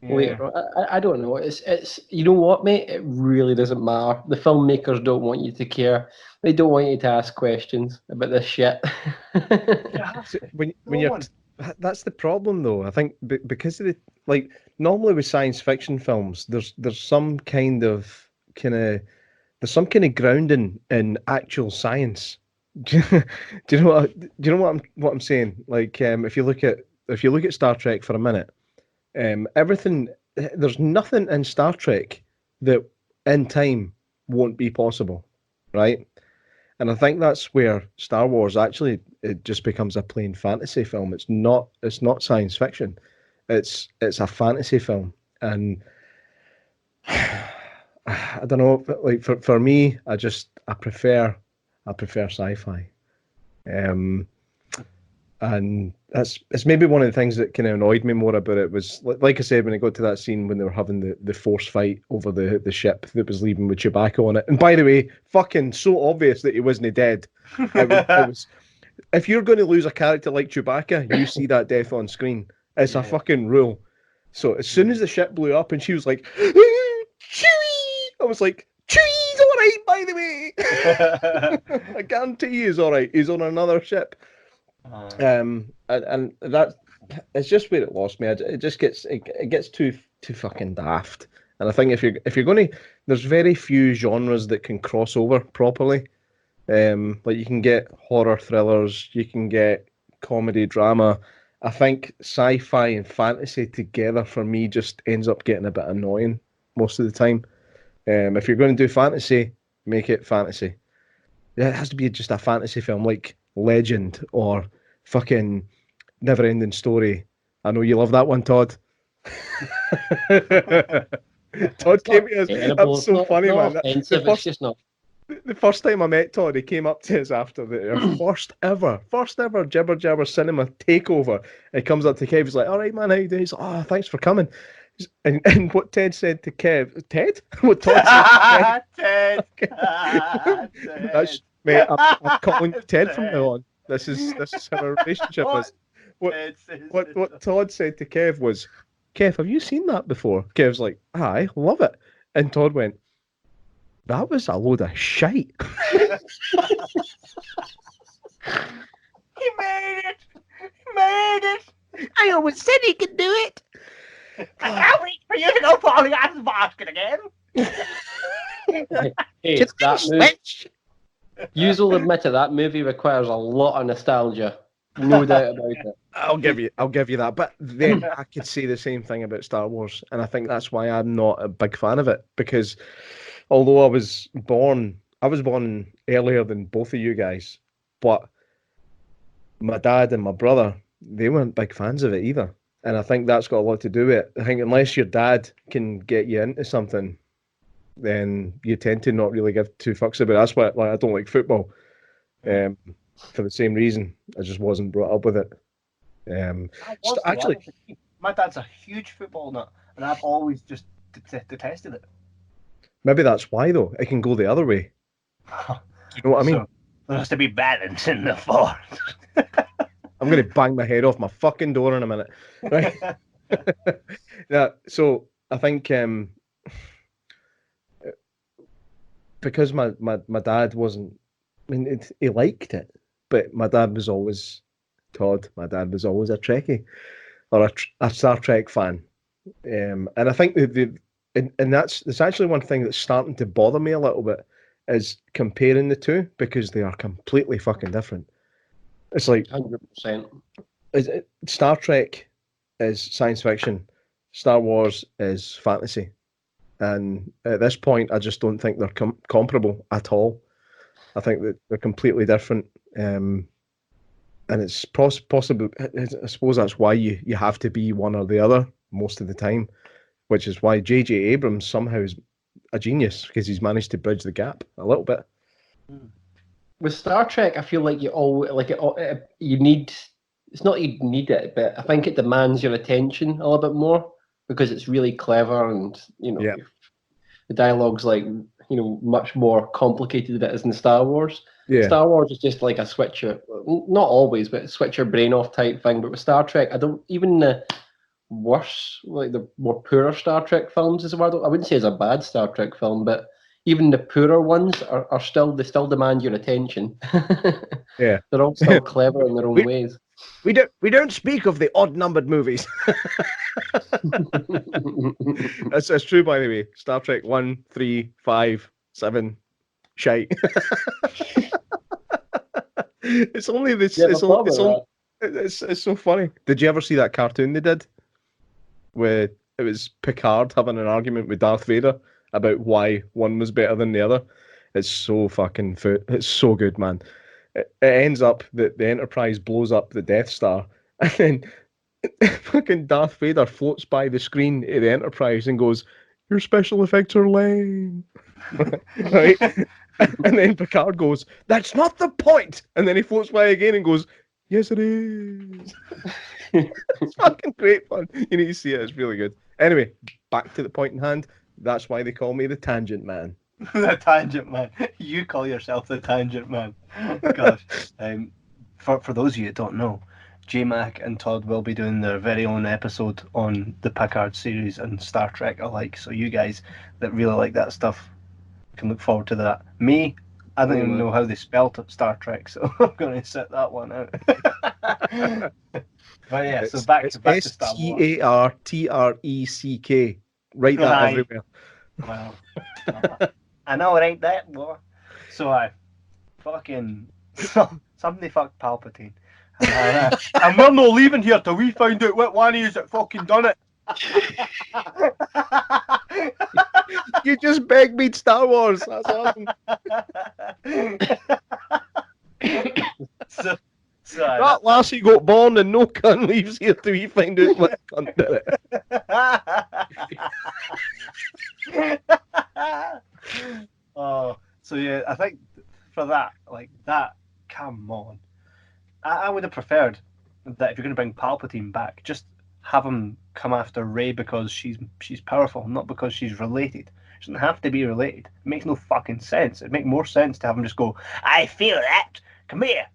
later. I don't know. It's you know what, mate? It really doesn't matter. The filmmakers don't want you to care. They don't want you to ask questions about this shit. when you're that's the problem though. I think because of the normally with science fiction films, there's some kind of grounding in actual science. Do you know what I'm saying? Like if you look at Star Trek for a minute, everything, there's nothing in Star Trek that in time won't be possible, right? And I think that's where Star Wars actually, it just becomes a plain fantasy film. It's not science fiction. It's a fantasy film. And I don't know, like for me, I prefer sci-fi. And it's maybe one of the things that kind of annoyed me more about it was, like I said, when it got to that scene when they were having the force fight over the ship that was leaving with Chewbacca on it. And by the way, fucking so obvious that he wasn't dead. It was, if you're going to lose a character like Chewbacca, you see that death on screen. It's a fucking rule. So as soon as the ship blew up and she was like, Chewie! I was like, Chewie's all right, by the way. I guarantee he's all right. He's on another ship. And that it's just where it lost me. It just gets too fucking daft. And I think if you're going to, there's very few genres that can cross over properly. Like you can get horror thrillers, you can get comedy drama, I think sci-fi and fantasy together for me just ends up getting a bit annoying most of the time. If you're going to do fantasy, make it fantasy. Yeah, it has to be just a fantasy film like Legend or fucking Never-Ending Story. I know you love that one, Todd. Todd came to us. That was so funny, man. It's just not. The first time I met Todd, he came up to us after our first ever Jibber Jabber cinema takeover. He comes up to Kev, he's like, "All right, man, how you doing?" He's like, "Oh, thanks for coming." And what Ted said to Kev, Ted? What Todd said to Kev? Ted. That's, mate, I'm calling you Ted from now on. This is how our relationship is. What Todd said to Kev was, "Kev, have you seen that before?" Kev's like, "I love it." And Todd went, "That was a load of shite." He made it! He made it! I always said he could do it. I can't wait for you to go falling out of the basket again! Hey, that movie, you'll admit it, that movie requires a lot of nostalgia. No doubt about it. I'll give you that. But then I could say the same thing about Star Wars, and I think that's why I'm not a big fan of it. Because although I was born earlier than both of you guys, but my dad and my brother, they weren't big fans of it either. And I think that's got a lot to do with it. I think unless your dad can get you into something, then you tend to not really give two fucks about it. That's why I don't like football. For the same reason. I just wasn't brought up with it. Actually, my dad's a huge football nut, and I've always just detested it. Maybe that's why, though. It can go the other way. Do you know what I mean? So, there has to be balance in the force. I'm going to bang my head off my fucking door in a minute. Right? Yeah, so I think because my dad wasn't, I mean, he liked it, but my dad was always, Todd, my dad was always a Trekkie or a Star Trek fan. And I think and that's actually one thing that's starting to bother me a little bit is comparing the two because they are completely fucking different. It's like 100%. Star Trek is science fiction, Star Wars is fantasy, and at this point, I just don't think they're comparable at all. I think that they're completely different, and it's possible. I suppose that's why you have to be one or the other most of the time, which is why J.J. Abrams somehow is a genius because he's managed to bridge the gap a little bit. With Star Trek, I feel like you need. It's not you need it, but I think it demands your attention a little bit more because it's really clever and the dialogue's like much more complicated than it is in Star Wars. Yeah. Star Wars is just like a switch your, not always, but switch your brain off type thing. But with Star Trek, I don't even the worse, like the more poorer Star Trek films as well. I wouldn't say it's a bad Star Trek film, but even the poorer ones are still demand your attention. Yeah, they're all still clever in their own ways. We don't speak of the odd-numbered movies. That's true, by the way. Star Trek 1, 3, 5, 7, shite. It's only this. Yeah, it's so funny. Did you ever see that cartoon they did, where it was Picard having an argument with Darth Vader about why one was better than the other? It's so fucking it's so good, man. It ends up that the Enterprise blows up the Death Star, and then fucking Darth Vader floats by the screen of the Enterprise and goes, "Your special effects are lame." Right? And then Picard goes, "That's not the point." And then he floats by again and goes, "Yes, it is." It's fucking great fun. You need to see it. It's really good. Anyway, back to the point in hand. That's why they call me the Tangent Man. The Tangent Man. You call yourself the Tangent Man. Gosh. For those of you that don't know, J Mac and Todd will be doing their very own episode on the Picard series and Star Trek alike. So you guys that really like that stuff can look forward to that. Me, I don't even know how they spelled Star Trek, so I'm going to set that one out. But yeah, so back to Star Wars. STARTRECK. Write that everywhere. Wow. I know it ain't that, boy. So I fucking somebody fucked Palpatine, And we're not leaving here till we find out what one is that fucking done it. You just begged me Star Wars. That's awesome. so That lassie got born and no cunt leaves here till we find out what cunt did it. Oh, so yeah, I think for that, like that, come on. I would have preferred that if you're going to bring Palpatine back, just have him come after Rey because she's powerful, not because she's related. She doesn't have to be related. It makes no fucking sense. It'd make more sense to have him just go, I feel that. Come here.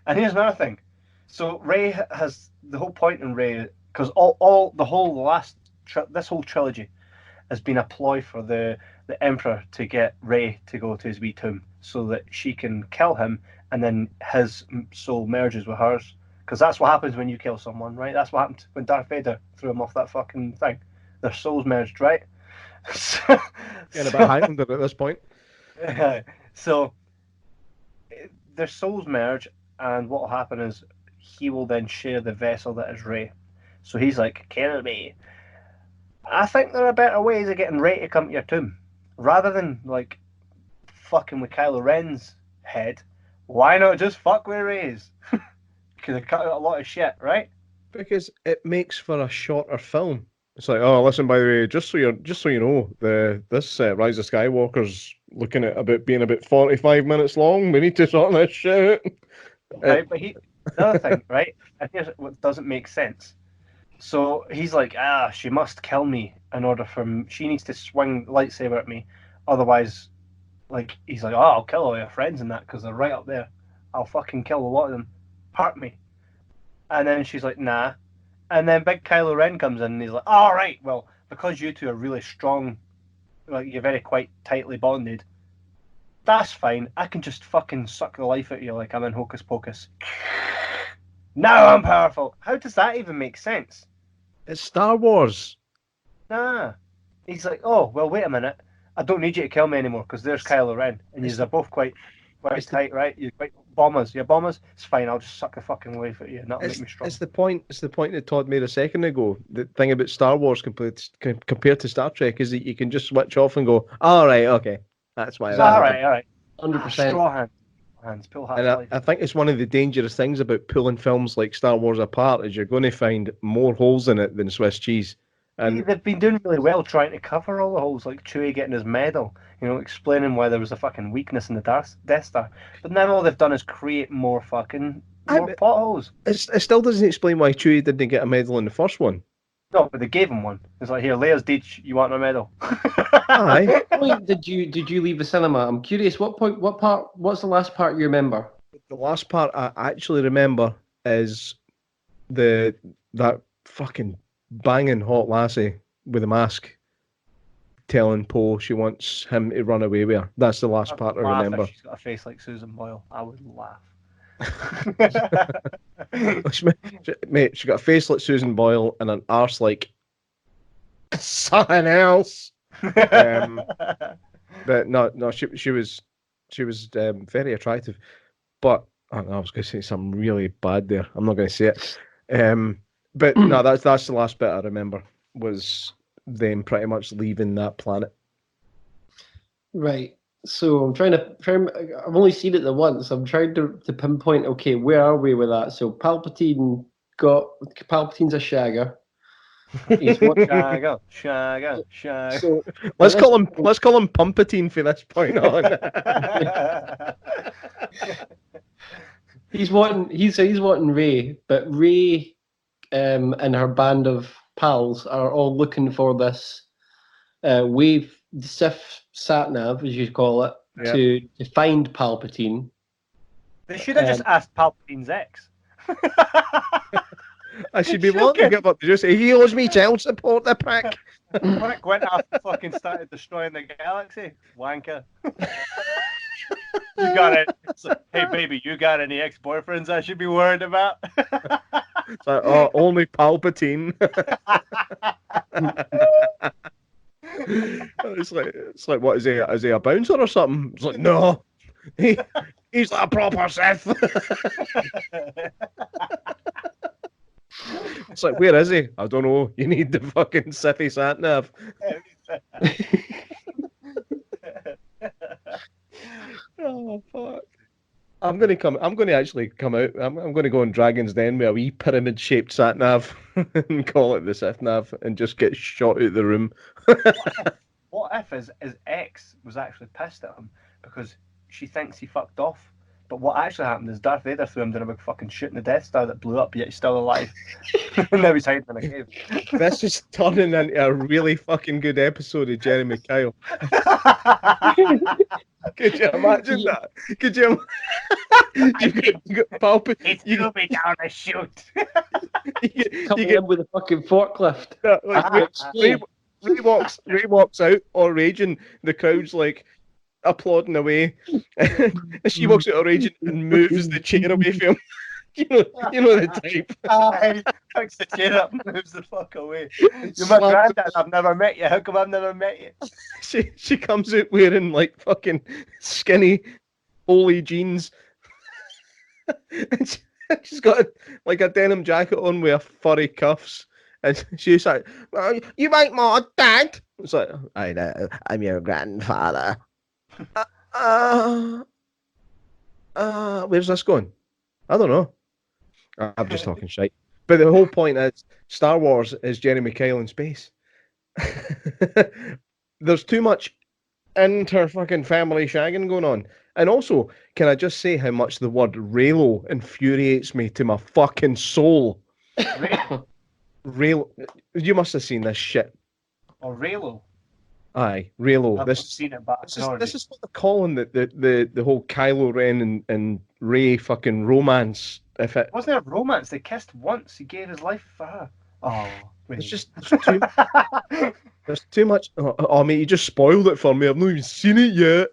And here's another thing. So Rey has the whole point in Rey, because all the whole this whole trilogy has been a ploy for the Emperor to get Rey to go to his wee tomb so that she can kill him and then his soul merges with hers. Because that's what happens when you kill someone, right? That's what happened when Darth Vader threw him off that fucking thing. Their souls merged, right? Getting a bit Highlander at this point. So their souls merge, and what will happen is he will then share the vessel that is Rey. So he's like, kill me. I think there are better ways of getting Rey to come to your tomb. Rather than like fucking with Kylo Ren's head, why not just fuck with Rey's? Because they cut out a lot of shit, right? Because it makes for a shorter film. It's like, oh, listen, by the way, just so you know, this Rise of Skywalker's looking at being about 45 minutes long. We need to sort this shit out. Right, but the other thing, right? And here's what doesn't make sense. So he's like, she must kill me in order for she needs to swing the lightsaber at me, otherwise, like he's like, I'll kill all your friends and that because they're right up there. I'll fucking kill a lot of them. Hurt me. And then she's like, nah. And then big Kylo Ren comes in and he's like, all right, well, because you two are really strong, like you're very quite tightly bonded, that's fine. I can just fucking suck the life out of you like I'm in Hocus Pocus. Now I'm powerful. How does that even make sense? It's Star Wars. Nah. He's like, oh, well, wait a minute. I don't need you to kill me anymore because there's Kylo Ren. And you're both quite tight, right? You're quite bombers. You're bombers. It's fine. I'll just suck the fucking life out of you and that'll make me strong. It's the point that Todd made a second ago. The thing about Star Wars compared to Star Trek is that you can just switch off and go, all right, okay. That's why. All right. 100%. Straw hands. Pull hats. And I think it's one of the dangerous things about pulling films like Star Wars apart is you're going to find more holes in it than Swiss cheese. And they've been doing really well trying to cover all the holes, like Chewie getting his medal, explaining why there was a fucking weakness in the Death Star. But now all they've done is create more potholes. It still doesn't explain why Chewie didn't get a medal in the first one. No, but they gave him one. It's like, here, Leia's dead. You want a medal? Aye. What point did you leave the cinema? I'm curious. What's the last part you remember? The last part I actually remember is that fucking banging hot lassie with a mask telling Poe she wants him to run away with her. That's the last part I remember. If she's got a face like Susan Boyle, I would laugh. Mate, she got a face like Susan Boyle and an arse like something else. But no, she was very attractive. But I was going to say something really bad there. I'm not going to say it. But no, that's the last bit I remember was them pretty much leaving that planet. Right. So I'm I've only seen it the once. I'm trying to pinpoint, okay, where are we with that? So Palpatine's a shagger. He's Shagger. So let's call him Pumpatine for this point on. he's wanting Rey, but Rey and her band of pals are all looking for this wave Sith sat-nav, as you call it, to find Palpatine. They should have just asked Palpatine's ex. I should be willing to give up to just say, he owes me child support, the prick. Prick went off and fucking started destroying the galaxy. Wanker. You got it. So, hey, baby, you got any ex-boyfriends I should be worried about? It's like, oh, only Palpatine. It's like, what is he? Is he a bouncer or something? It's like, no, He's like a proper Sith. It's like, where is he? I don't know. You need the fucking Sithy sat nav. Oh fuck! I'm gonna actually come out. I'm gonna go on Dragon's Den with a wee pyramid-shaped sat nav and call it the Sith nav, and just get shot out of the room. What if his ex was actually pissed at him because she thinks he fucked off? But what actually happened is Darth Vader threw him down a big fucking shit in the Death Star that blew up, yet he's still alive. And now he's hiding in a cave. This is turning into a really fucking good episode of Jeremy Kyle. Could you imagine that? Could you? You got Palpatine. He threw me down a chute. Coming in with a fucking forklift. Ray walks out, all raging. The crowd's like applauding away. And she walks out, all raging, and moves the chair away from him. You know the type. He picks the chair up and moves the fuck away. You're my granddad. I've never met you. How come I've never met you? She comes out wearing like fucking skinny, holy jeans. And she's got like a denim jacket on with furry cuffs. And she's like, "You make my dad." It's like, "I know, I'm your grandfather." Where's this going? I don't know. I'm just talking shite. But the whole point is, Star Wars is Jeremy Kyle in space. There's too much inter-fucking family shagging going on. And also, can I just say how much the word Raylo infuriates me to my fucking soul? Raylo. You must have seen this shit. Or Raylo. Aye, Raylo. I've seen it, but this is what they're calling the whole Kylo Ren and Rey fucking romance. If it wasn't there a romance, they kissed once. He gave his life for her. Oh, it's just there's too much. Oh, mate, you just spoiled it for me. I've not even seen it yet.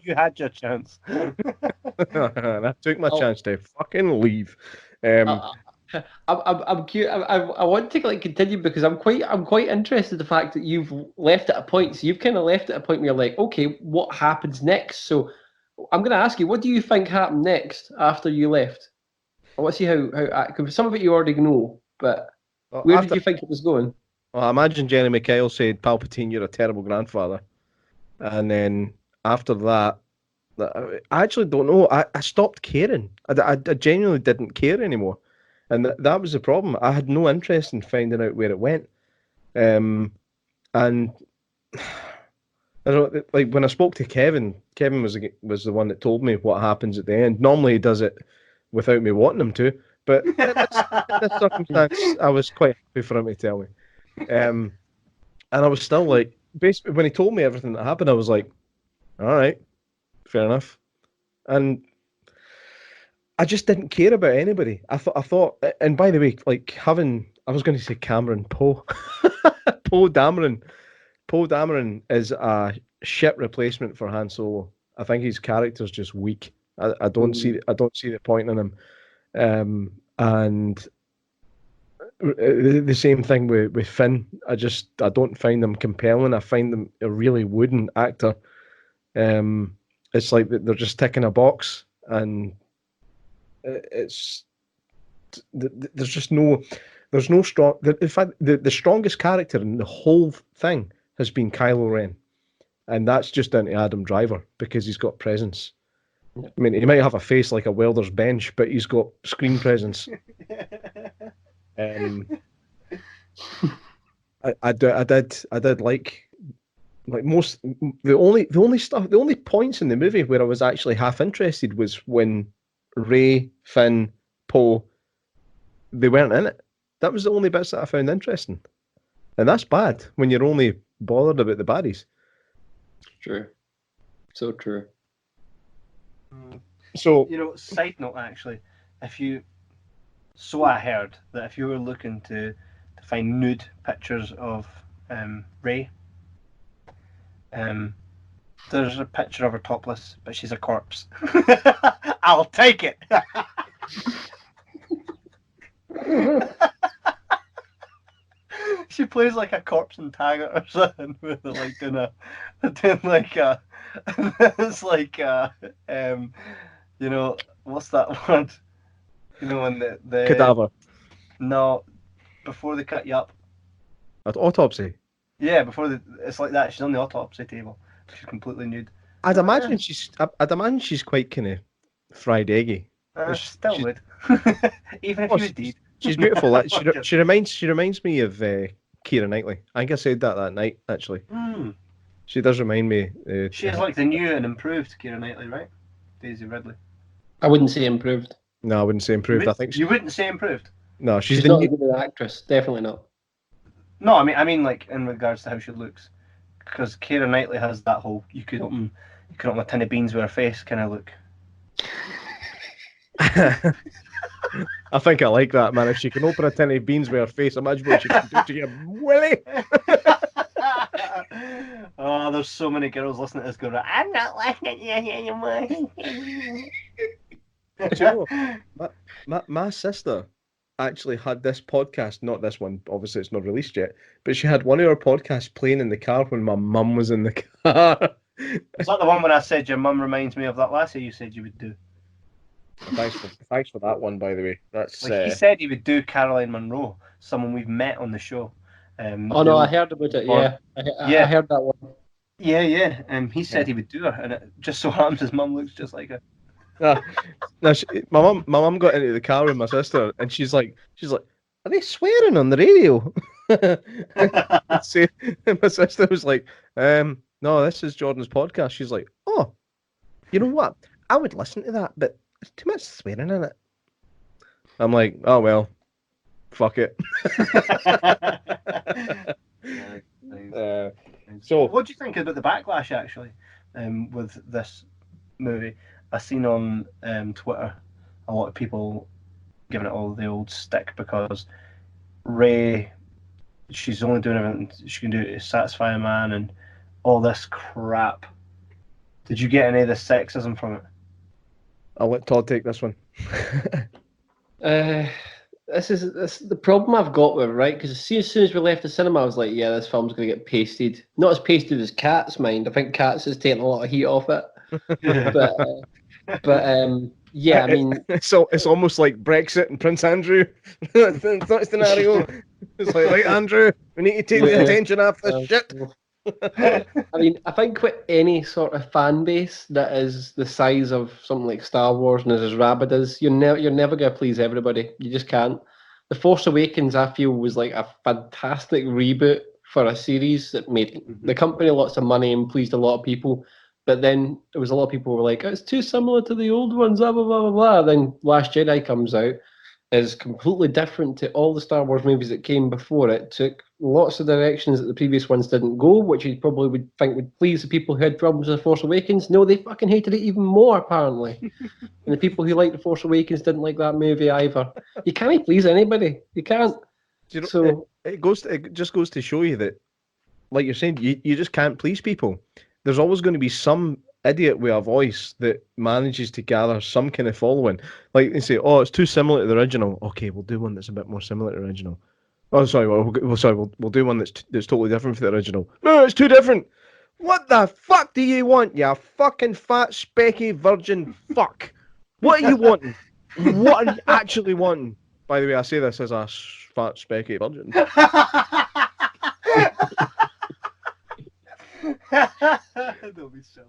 You had your chance. I took my chance to fucking leave. I'm cute. I want to like continue because I'm quite interested in the fact that you've left at a point. So you've kind of left at a point where you're like, okay, what happens next? So I'm going to ask you, what do you think happened next after you left? I want to see how cause some of it you already know, but where did you think it was going? Well, I imagine Jeremy Kyle said, "Palpatine, you're a terrible grandfather," and then after that, I actually don't know. I stopped caring. I genuinely didn't care anymore. And that was the problem. I had no interest in finding out where it went. And I don't, like when I spoke to Kevin was the one that told me what happens at the end. Normally he does it without me wanting him to, but in this circumstance, I was quite happy for him to tell me. And I was still like, basically, when he told me everything that happened, I was like, all right, fair enough. And I just didn't care about anybody. I thought, and by the way, like I was going to say Cameron Poe, Poe Dameron. Poe Dameron is a shit replacement for Han Solo. I think his character's just weak. I don't see the point in him. And the same thing with Finn. I don't find them compelling. I find them a really wooden actor. It's like they're just ticking a box, and there's no strong. In fact, the strongest character in the whole thing has been Kylo Ren, and that's just down to Adam Driver because he's got presence. I mean, he might have a face like a welder's bench, but he's got screen presence. I did like most the only points in the movie where I was actually half interested was when Rey, Finn, Poe, they weren't in it. That was the only bits that I found interesting, and that's bad when you're only bothered about the baddies. True, so true. So side note actually, I heard that if you were looking to find nude pictures of Rey, there's a picture of her topless, but she's a corpse. I'll take it. She plays like a corpse and taggart or something with it, like doing like a it's like you know, what's that word? You know, when the Cadaver. No, before they cut you up. At autopsy. Yeah, it's like that. She's on the autopsy table. She's completely nude. I'd imagine she's quite kind of fried eggy. Still would. Even if Oh, you was dead. She's beautiful. She reminds me of Keira Knightley. I think I said that night actually. She does remind me. She is like the new and improved Keira Knightley, right? Daisy Ridley. I wouldn't say improved. No, I wouldn't say improved. You wouldn't say improved. No, she's not a good actress. Definitely not. No, I mean like in regards to how she looks, because Keira Knightley has that whole you could open a tin of beans with her face kind of look. I think I like that, man. If she can open a tin of beans with her face, imagine what she can do to your willy. Oh, there's so many girls listening to this going, I'm not listening to you anymore. Do you know, my sister actually had this podcast, not this one, obviously it's not released yet, but she had one of her podcasts playing in the car when my mum was in the car. Is that the one when I said your mum reminds me of that lassie you said you would do? Thanks for that one, by the way. That's he said he would do Caroline Munro, someone we've met on the show. I heard about it. Yeah, I heard that one. Yeah. He said he would do her, and it just so happens his mum looks just like her. My mum got into the car with my sister, and she's like, are they swearing on the radio? And my sister was like, no, this is Jordan's podcast. She's like, oh, you know what? I would listen to that, but there's too much swearing in it. I'm like, oh well, fuck it. So, what do you think about the backlash actually with this movie? I seen on Twitter a lot of people giving it all the old stick because Rey, she's only doing everything she can do to satisfy a man and all this crap. Did you get any of the sexism from it? I'll let Todd take this one. This is the problem I've got with it, right? Because as soon as we left the cinema, I was like, yeah, this film's going to get pasted. Not as pasted as Cats, mind. I think Cats is taking a lot of heat off it. but yeah, I mean... It's almost like Brexit and Prince Andrew. That's the scenario. It's like, right, Andrew, we need to take the attention off this shit. I mean, I think with any sort of fan base that is the size of something like Star Wars and is as rabid as, you're never going to please everybody. You just can't. The Force Awakens, I feel, was like a fantastic reboot for a series that made the company lots of money and pleased a lot of people. But then there was a lot of people who were like, it's too similar to the old ones, blah, blah, blah, blah, blah. Then Last Jedi comes out, is completely different to all the Star Wars movies that came before it, took lots of directions that the previous ones didn't go, which you probably would think would please the people who had problems with The Force Awakens. No, they fucking hated it even more, apparently. And the people who liked The Force Awakens didn't like that movie either. You can't please anybody. You can't. You know, it just goes to show you that, like you're saying, you just can't please people. There's always going to be some idiot with a voice that manages to gather some kind of following. Like they say, oh, it's too similar to the original. Okay, we'll do one that's a bit more similar to the original. Oh, sorry, we'll do one that's totally different from the original. No, it's too different. What the fuck do you want, you fucking fat, specky, virgin fuck? What are you wanting? What are you actually wanting? By the way, I say this as a fat, specky virgin.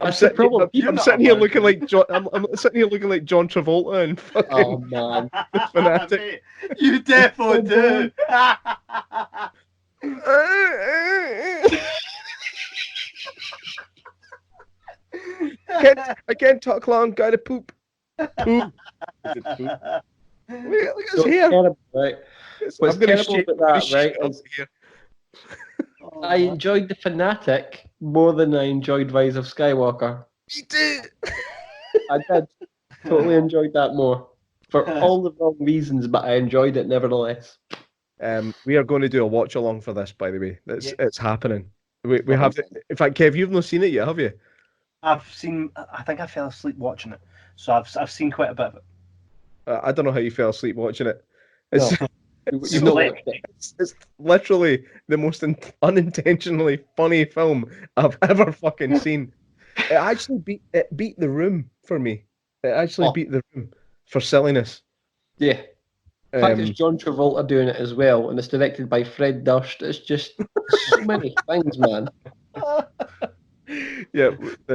I'm sitting here looking like John. I'm sitting here looking like John Travolta and fucking. Oh man, fanatic. You definitely do. I can't talk long. Gotta poop. Poop. Is it poop? Look at his hair. Right. What's terrible about that, right? I enjoyed The Fanatic more than I enjoyed Rise of Skywalker. Me too. I did. Totally enjoyed that more. For all the wrong reasons, but I enjoyed it nevertheless. We are going to do a watch along for this, by the way. It's happening. We have. In fact, Kev, you've not seen it yet, have you? I've seen. I think I fell asleep watching it, so I've seen quite a bit of it. I don't know how you fell asleep watching it. You've not watched it. It's literally the most unintentionally funny film I've ever fucking seen. It actually beat The Room for me. It actually beat The Room for silliness. Yeah. The fact it's John Travolta doing it as well, and it's directed by Fred Durst. It's just so many things, man. Yeah,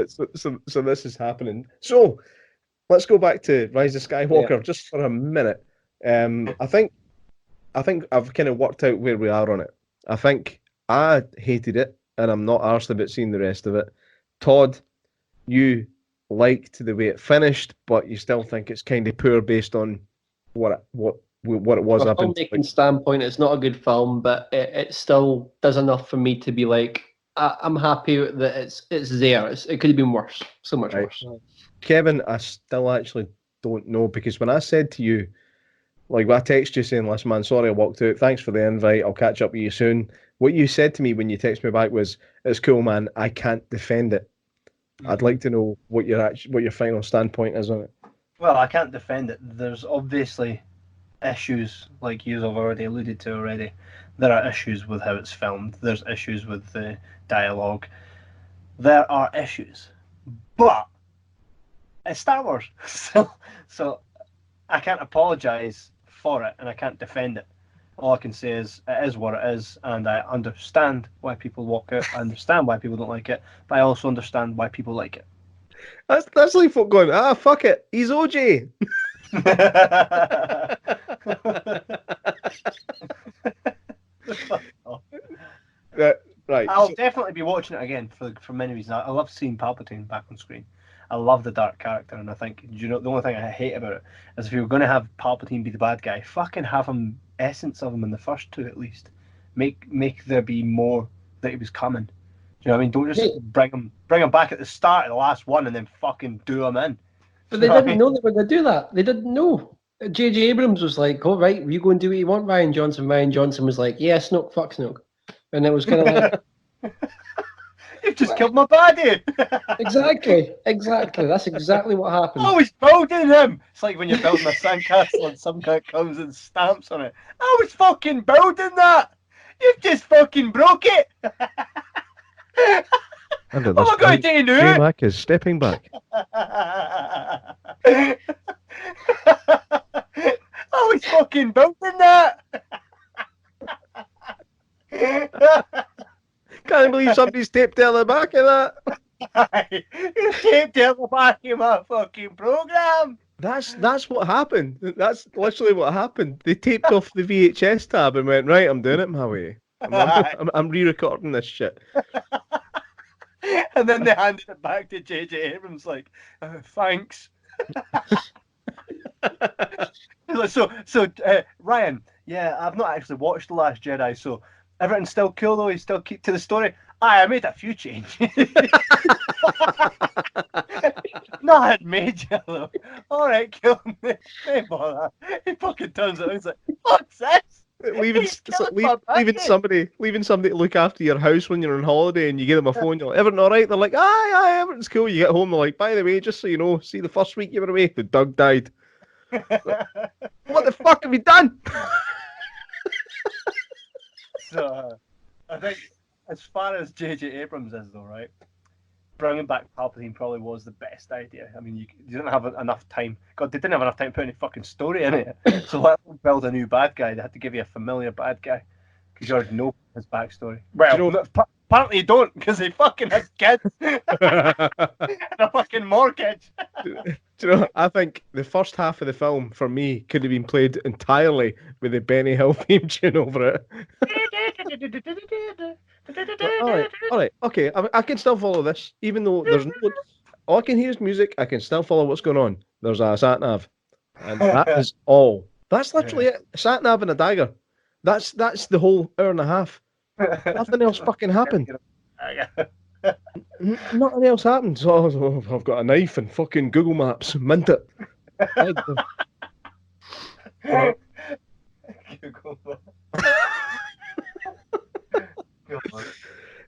so this is happening. So let's go back to Rise of Skywalker just for a minute. I think I've kind of worked out where we are on it. I think I hated it, and I'm not arsed about seeing the rest of it. Todd, you liked the way it finished, but you still think it's kind of poor based on what it was From a up until. filmmaking standpoint, it's not a good film, but it still does enough for me to be like, I'm happy that it's there. It could have been worse, so much worse. Kevin, I still actually don't know, because when I said to you, like, I texted you saying, listen, man, sorry I walked out. Thanks for the invite. I'll catch up with you soon. What you said to me when you texted me back was, it's cool, man. I can't defend it. I'd like to know what your final standpoint is on it. Well, I can't defend it. There's obviously issues, like you have already alluded to already. There are issues with how it's filmed. There's issues with the dialogue. There are issues. But it's Star Wars. So I can't apologise for it, and I can't defend it. All I can say is it is what it is, and I understand why people walk out. I understand why people don't like it, but I also understand why people like it. That's like folk going, fuck it, he's OJ. Right. I'll definitely be watching it again for many reasons. I love seeing Palpatine back on screen. I love the dark character, and I think, the only thing I hate about it is if you were going to have Palpatine be the bad guy, fucking have him, essence of him in the first two at least. Make there be more that he was coming. Do you know what I mean? Don't just bring him back at the start of the last one and then fucking do him in. But they didn't know they were going to do that. They didn't know. J.J. Abrams was like, "All right, you go and do what you want, Ryan Johnson." Ryan Johnson was like, "Yeah, Snoke, fuck Snoke," and it was kind of like, "You've just killed my baddie." Exactly. That's exactly what happened. I was building him. It's like when you're building a sandcastle and some guy comes and stamps on it. I was fucking building that. You've just fucking broke it. What am I going to do? Jay Mack is stepping back. I was fucking building that. Can't believe somebody's taped down the back of that. You taped down the back of my fucking program. That's what happened. That's literally what happened. They taped off the VHS tab and went, right, I'm doing it my way. I'm re-recording this shit. And then they handed it back to J.J. Abrams, like, thanks. Ryan, yeah, I've not actually watched The Last Jedi, so everything's still cool though. You still keep to the story. I made a few changes. Not major though. All right, kill me. Hey, bother. He fucking turns it. He's like, "What's this?" Leaving somebody to look after your house when you're on holiday, and you give them a phone. You're like, "Everything all right?" They're like, "Aye, everything's cool." You get home, they're like, "By the way, just so you know, see the first week you were away, the dog died." What the fuck have you done? So, I think as far as J.J. Abrams is, though, right, bringing back Palpatine probably was the best idea. I mean, you didn't have enough time. God, they didn't have enough time to put any fucking story in it. So let them build a new bad guy. They had to give you a familiar bad guy because you already know his backstory. Well, apparently you don't, because he fucking has kids and a fucking mortgage. Do you know, I think the first half of the film, for me, could have been played entirely with the Benny Hill theme tune over it. All right, okay, I can still follow this, even though there's no... All I can hear is music, I can still follow what's going on. There's a sat-nav, and that is all. That's literally it. Sat-nav and a dagger. That's the whole hour and a half. Nothing else fucking happened. Nothing else happened. So I've got a knife and fucking Google Maps. Mint it. Google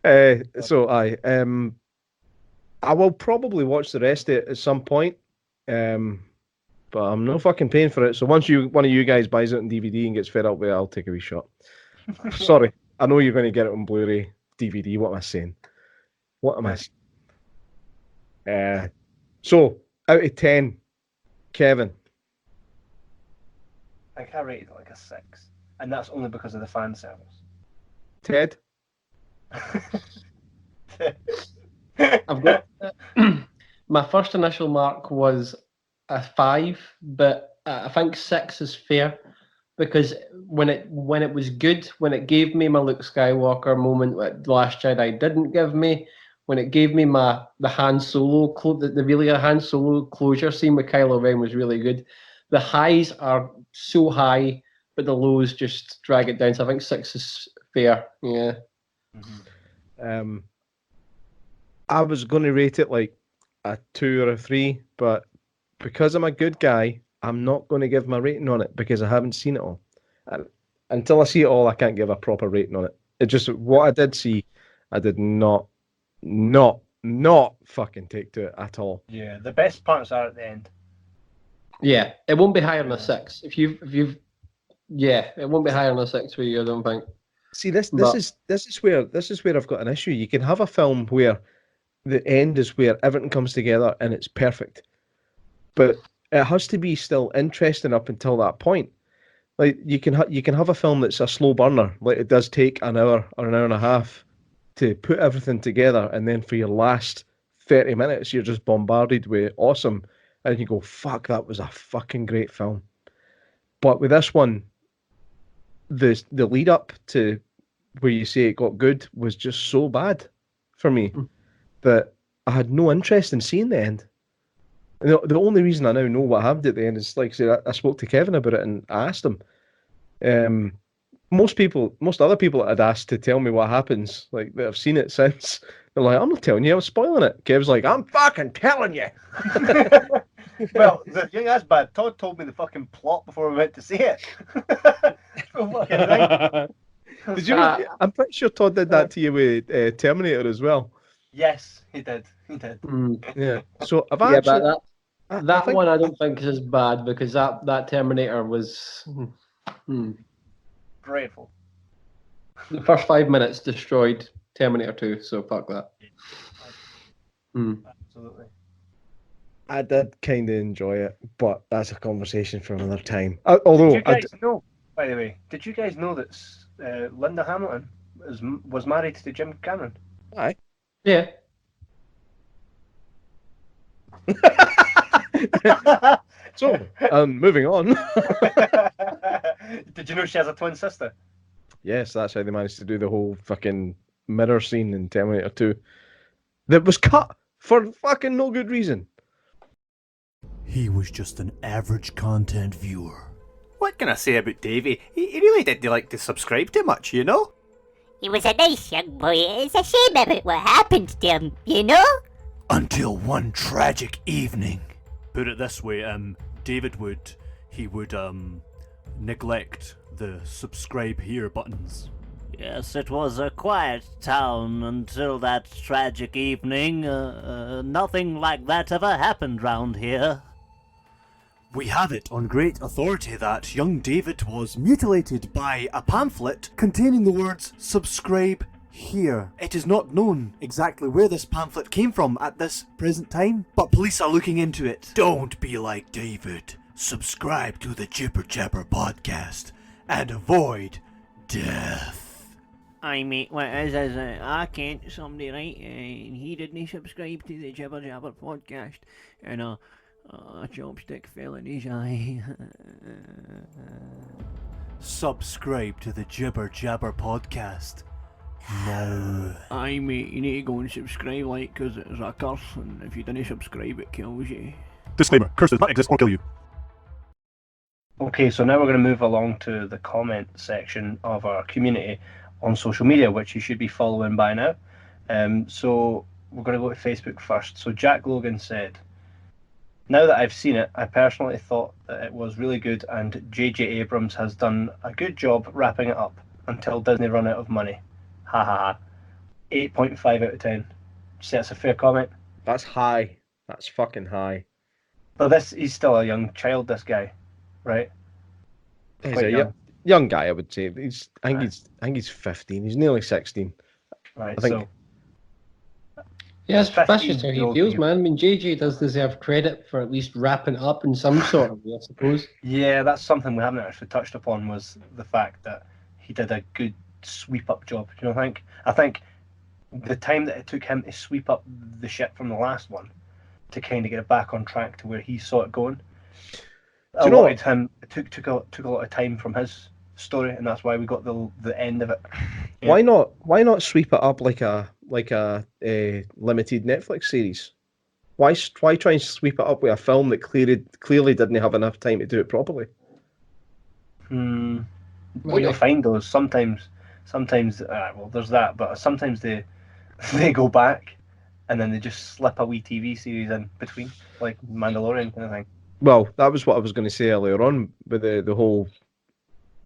I will probably watch the rest of it at some point. but I'm not fucking paying for it. So once one of you guys buys it on DVD and gets fed up with it, I'll take a wee shot. Sorry, I know you're going to get it on Blu-ray, DVD. What am I saying? What am I saying? So out of 10, Kevin. I think I rated it like a 6, and that's only because of the fan service. Ted. I've got my first initial mark was a 5, but I think 6 is fair because when it was good, when it gave me my Luke Skywalker moment, what The Last Jedi didn't give me, when it gave me the Han Solo the really Han Solo closure scene with Kylo Ren was really good. The highs are so high, but the lows just drag it down. So I think 6 is fair. Yeah. Mm-hmm. I was going to rate it like a 2 or a 3, but because I'm a good guy, I'm not going to give my rating on it because I haven't seen it all. And until I see it all, I can't give a proper rating on it. It just, what I did see, I did not fucking take to it at all. Yeah, the best parts are at the end. Yeah, it won't be higher than a 6. If you've yeah, it won't be higher than a 6 for you, I don't think. See, this is where I've got an issue. You can have a film where the end is where everything comes together and it's perfect, but it has to be still interesting up until that point. Like you can have a film that's a slow burner, like it does take an hour or an hour and a half to put everything together, and then for your last 30 minutes, you're just bombarded with awesome, and you go, "Fuck, that was a fucking great film." But with this one, the lead up to where you say it got good was just so bad for me that I had no interest in seeing the end. And the only reason I now know what happened at the end is, like I said, I spoke to Kevin about it and I asked him. Most other people that I'd asked to tell me what happens, like that have seen it since, they're like, "I'm not telling you, I was spoiling it." Kev's like, "I'm fucking telling you." Well, that's bad. Todd told me the fucking plot before we went to see it. Did you? I'm pretty sure Todd did that to you with Terminator as well. Yes, he did. He did. Yeah. So I've Yeah, actually. but that one I don't think is as bad because that Terminator was Grateful. the first 5 minutes destroyed Terminator 2, so fuck that. Absolutely. I did kind of enjoy it, but that's a conversation for another time. Although, did you guys know, by the way, did you guys know that Linda Hamilton was married to Jim Cameron? Aye. Yeah. So, moving on. Did you know she has a twin sister? Yes, that's how they managed to do the whole fucking mirror scene in Terminator 2. That was cut for fucking no good reason. He was just an average content viewer. What can I say about Davey? He really didn't like to subscribe too much, you know? He was a nice young boy. It's a shame about what happened to him, you know? Until one tragic evening. Put it this way, David would neglect the subscribe here buttons. Yes, it was a quiet town until that tragic evening. Nothing like that ever happened round here. We have it on great authority that young David was mutilated by a pamphlet containing the words "subscribe here." It is not known exactly where this pamphlet came from at this present time, but police are looking into it. Don't be like David. Subscribe to the Jibber Jabber podcast and avoid death. I mate, what is I can't somebody right, and he didn't subscribe to the Jibber Jabber podcast, and a chopstick fell in his eye. Subscribe to the Jibber Jabber podcast now. Aye mate, you need to go and subscribe, like, cause it's a curse, and if you didn't subscribe it kills you. Disclaimer, curse does not exist or kill you. Okay, so now we're going to move along to the comment section of our community on social media, which you should be following by now. So we're going to go to Facebook first. So Jack Logan said, "Now that I've seen it, I personally thought that it was really good, and J.J. Abrams has done a good job wrapping it up until Disney run out of money. Ha ha ha. 8.5 out of 10. You say that's a fair comment?" That's high. That's fucking high. But he's still a young child, this guy, right? He's Quite a young. young guy, I would say. I think he's 15. He's nearly 16. Right, I think. so Yeah, that's just 15 how he year old feels, you. man. I mean, JJ does deserve credit for at least wrapping it up in some sort of way, I suppose. Yeah, that's something we haven't actually touched upon, was the fact that he did a good sweep up job. Do you know? I think the time that it took him to sweep up the shit from the last one to kind of get it back on track to where he saw it going. Do you know It took a lot of time from his story, and that's why we got the end of it. Yeah. Why not sweep it up like a limited Netflix series? Why try and sweep it up with a film that clearly didn't have enough time to do it properly? What you'll find though is sometimes well, there's that, but sometimes they go back and then they just slip a wee TV series in between, like Mandalorian kind of thing. Well, that was what I was going to say earlier on with the whole.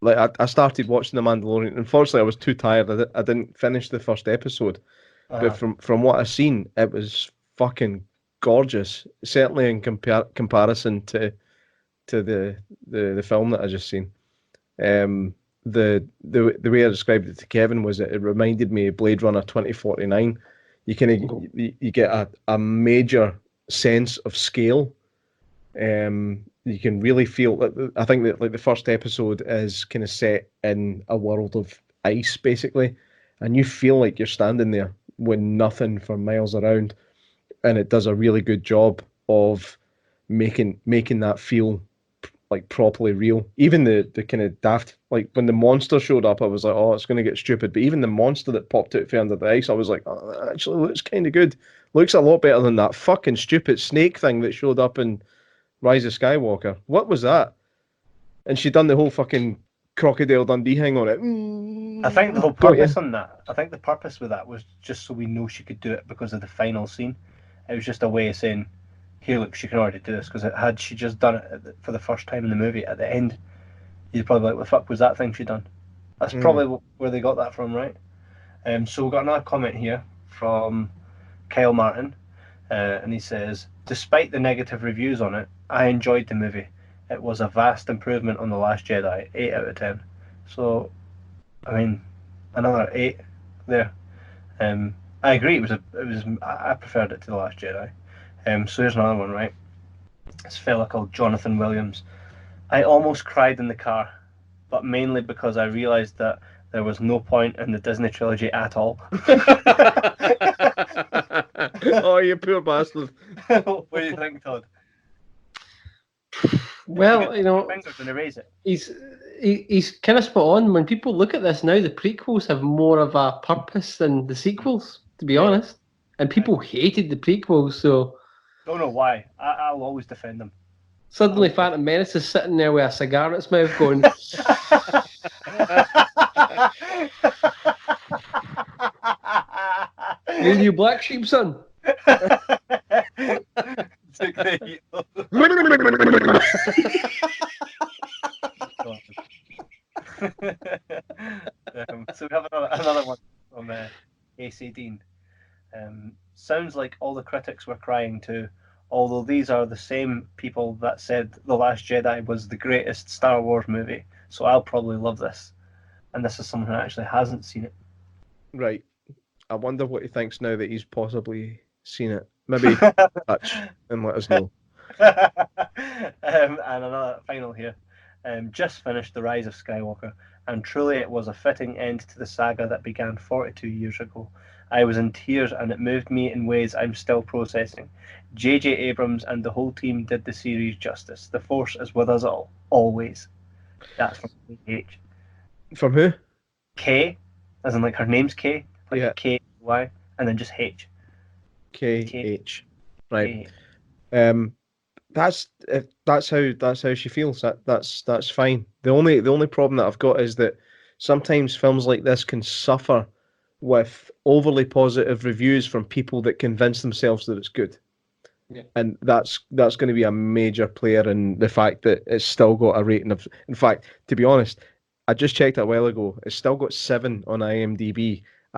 Like I started watching The Mandalorian. Unfortunately, I was too tired. I didn't finish the first episode. But from what I've seen, it was fucking gorgeous. Certainly in comparison to the film that I just seen. The way I described it to Kevin was that it reminded me of Blade Runner 2049. You get a major sense of scale. You can really feel. I think that like the first episode is kind of set in a world of ice, basically, and you feel like you're standing there with nothing for miles around, and it does a really good job of making that feel like properly real. Even the kind of daft, like when the monster showed up, I was like, oh, it's going to get stupid. But even the monster that popped out from under the ice, I was like, oh, that actually looks kind of good. Looks a lot better than that fucking stupid snake thing that showed up in Rise of Skywalker. What was that? And she done the whole fucking Crocodile Dundee hang on it. I think the whole purpose on that, I think the purpose with that was just so we know she could do it because of the final scene. It was just a way of saying, here, look, she can already do this. Because had she just done it for the first time in the movie at the end, you'd probably be like, what the fuck was that thing she done? That's probably where they got that from, right? So we've got another comment here from Kyle Martin. And he says, despite the negative reviews on it, I enjoyed the movie. It was a vast improvement on The Last Jedi, 8 out of 10. So, I mean, another 8 there. I agree. I preferred it to The Last Jedi. So here's another one, right? This fella called Jonathan Williams. I almost cried in the car, but mainly because I realised that there was no point in the Disney trilogy at all. Oh, you poor bastard. What do you think, Todd? Well, you know, And erase it. he's kind of spot on. When people look at this now, the prequels have more of a purpose than the sequels, to be honest. And people hated the prequels, so Don't know why. I'll always defend them. suddenly Phantom Menace is sitting there with a cigar in its mouth going, you new black sheep, son. So we have another one from AC Dean. Sounds like all the critics were crying too, although these are the same people that said The Last Jedi was the greatest Star Wars movie, so I'll probably love this. And this is someone who actually hasn't seen it. Right. I wonder what he thinks now that he's possibly seen it. Maybe touch and let us know. And another final here. Just finished The Rise of Skywalker, and truly it was a fitting end to the saga that began 42 years ago. I was in tears and it moved me in ways I'm still processing. J.J. Abrams and the whole team did the series justice. The Force is with us all, always. That's from H. From who? K, as in like her name's K, like Yeah. K-Y, and then just H. KH. Right. K. That's how she feels. That's fine. The only problem that I've got is that sometimes films like this can suffer with overly positive reviews from people that convince themselves that it's good. Yeah. And that's going to be a major player in the fact that it's still got a rating of. In fact, to be honest, I just checked it a while ago. It's still got 7 on I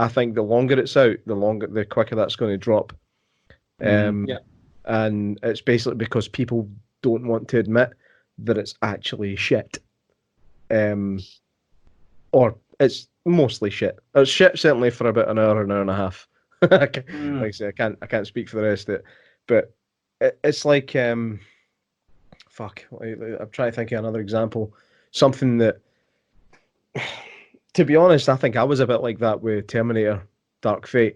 think the longer it's out, the quicker that's going to drop. Yeah. and it's basically because people don't want to admit that it's actually shit. Or it's mostly shit. It's shit certainly for about an hour and a half. Like I say, I can't speak for the rest of it, but it's like fuck. I'm trying to think of another example. Something that, to be honest, I think I was a bit like that with Terminator Dark Fate.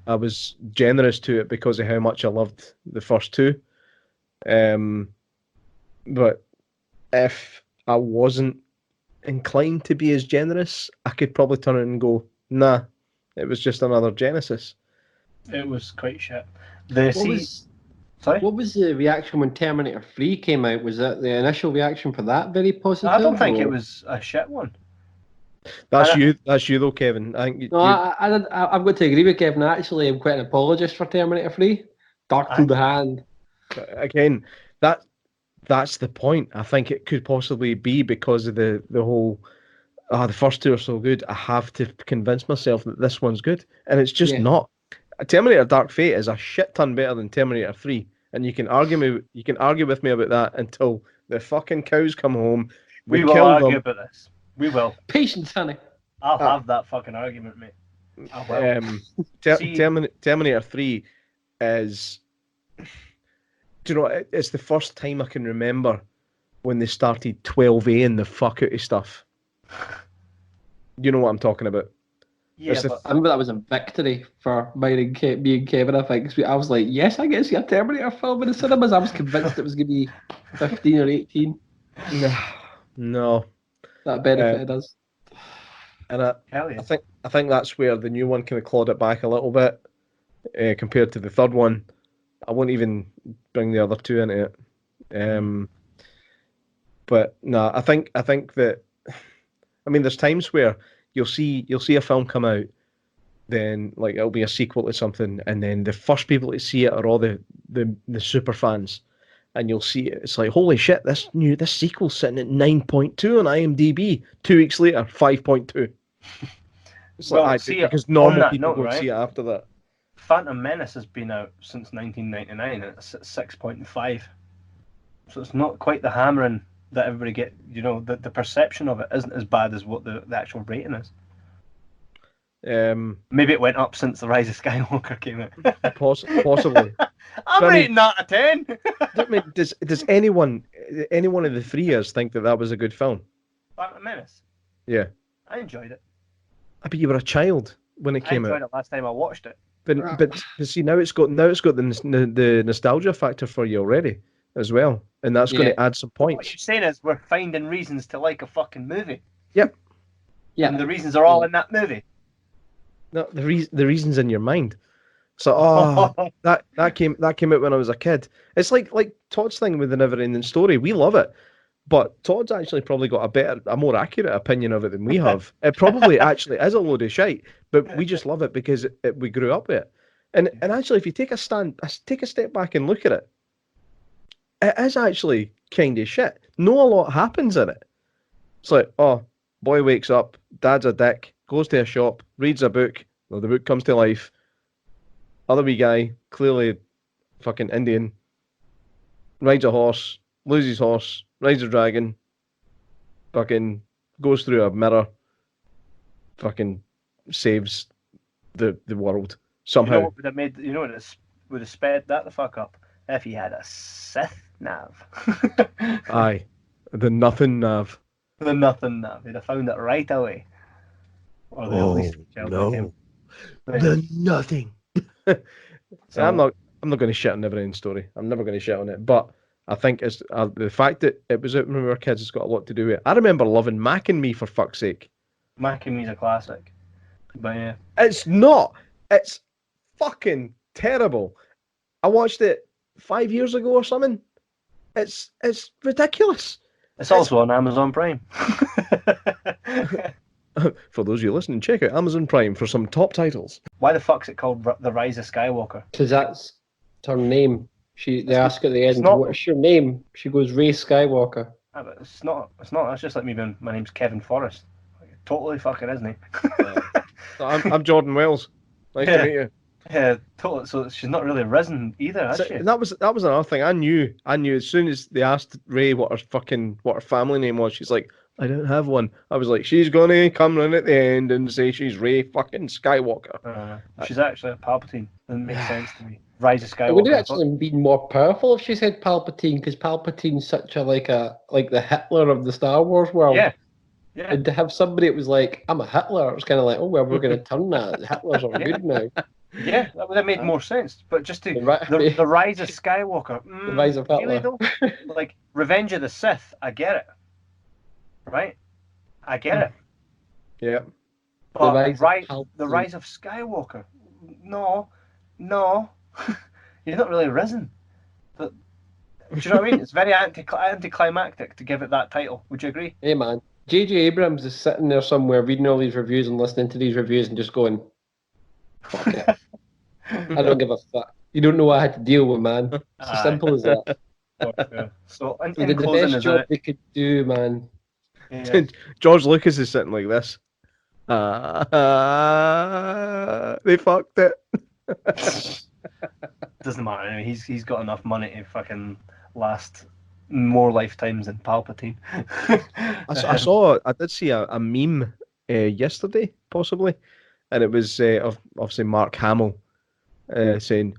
I was generous to it because of how much I loved the first two. But if I wasn't inclined to be as generous, I could probably turn it and go, nah, it was just another Genesis. It was quite shit. What was the reaction when Terminator 3 came out? Was that the initial reaction for that very positive? I don't think it was a shit one. That's you though, Kevin. I think I've got to agree with Kevin. Actually, I'm quite an apologist for Terminator 3. Dark through the hand. Again, that's the point. I think it could possibly be because of the whole, the first two are so good, I have to convince myself that this one's good. And it's just not. Terminator Dark Fate is a shit ton better than Terminator 3. And you can argue with me about that until the fucking cows come home. We will argue about this. We will. Patience, honey. I'll have that fucking argument, mate. I will. Terminator 3 is... Do you know, it's the first time I can remember when they started 12A-ing the fuck out of stuff. You know what I'm talking about? Yeah, I remember that was a victory for me and Kevin, I think. I was like, yes, I get to see a Terminator film in the cinemas. I was convinced it was going to be 15 or 18. No. That benefited us. And I think that's where the new one kind of clawed it back a little bit compared to the third one. I won't even bring the other two into it. But no, I think that, I mean, there's times where you'll see a film come out, then like it'll be a sequel to something, and then the first people to see it are all the super fans, and you'll see it. It's like, holy shit, this sequel's sitting at 9.2 on IMDb. 2 weeks later, 5.2. It's because normal people won't see it after that. Phantom Menace has been out since 1999 and it's at 6.5. So it's not quite the hammering that everybody get. You know, the perception of it isn't as bad as what the actual rating is. Maybe it went up since the Rise of Skywalker came out. Possibly. I'm rating that a 10. I mean, does any one of the three years think that was a good film? Phantom Menace? Yeah. I enjoyed it. But you were a child when it came out. I enjoyed it last time I watched it. But see, now it's got the nostalgia factor for you already as well, and that's going to add some points. What you're saying is we're finding reasons to like a fucking movie. Yep. Yeah. And the reasons are all in that movie. No, the reasons in your mind. So that came out when I was a kid. It's like Todd's thing with the never-ending story. We love it, but Todd's actually probably got a more accurate opinion of it than we have. It probably actually is a load of shite, but we just love it because we grew up with it. And actually, if you take a step back and look at it, it is actually kind of shit. Not a lot happens in it. It's like, oh, boy wakes up, dad's a dick, goes to a shop, reads a book, well, the book comes to life. Other wee guy, clearly fucking Indian, rides a horse, loses horse, rides a dragon, fucking goes through a mirror, fucking saves the world somehow. You know what would have made? You know what would have sped that the fuck up if he had a Sith nav. Aye, the nothing nav. The nothing nav. He'd have found it right away. Or no, the nothing. So I'm not going to shit on Neverending Story. I'm never going to shit on it, but I think it's the fact that it was out when we were kids has got a lot to do with it. I remember loving Mac and Me, for fuck's sake. Mac and Me's a classic. But yeah. It's not. It's fucking terrible. I watched it 5 years ago or something. It's ridiculous. It's also on Amazon Prime. For those of you listening, check out Amazon Prime for some top titles. Why the fuck's it called The Rise of Skywalker? Because that's her name. They ask at the end, what's your name? She goes, Ray Skywalker. Yeah, but it's not. That's just like me being, my name's Kevin Forrest. Totally fucking isn't he? I'm Jordan Wells. Nice to meet you. Yeah, totally. So she's not really risen either, has So, she? and that was another thing. I knew as soon as they asked Ray what her family name was, she's like, I don't have one. I was like, she's gonna come in at the end and say she's Ray fucking Skywalker. She's actually a Palpatine. Doesn't make sense to me. Rise of It would have Skywalker. actually been more powerful if she said Palpatine, because Palpatine's such a like the Hitler of the Star Wars world. Yeah. Yeah. And to have somebody that was like, I'm a Hitler, it's kind of like, oh well, we're going to turn that. Hitlers are good now. Yeah, that would have made more sense. But just to the Rise of Skywalker, The Rise of Hitler. really though, like Revenge of the Sith, I get it, right? I get it. Yeah. But The the Rise of Skywalker, no, you're not really risen. But, do you know what I mean? It's very anticlimactic to give it that title. Would you agree? Hey man, J.J. Abrams is sitting there somewhere reading all these reviews and listening to these reviews and just going, fuck it. I don't give a fuck. You don't know what I had to deal with, man. It's as simple as that. So, They did the best job they could do, man. Yeah. George Lucas is sitting like this. They fucked it. Doesn't matter. I mean, he's got enough money to fucking last more lifetimes than Palpatine. I did see a meme yesterday, possibly, and it was of obviously Mark Hamill saying,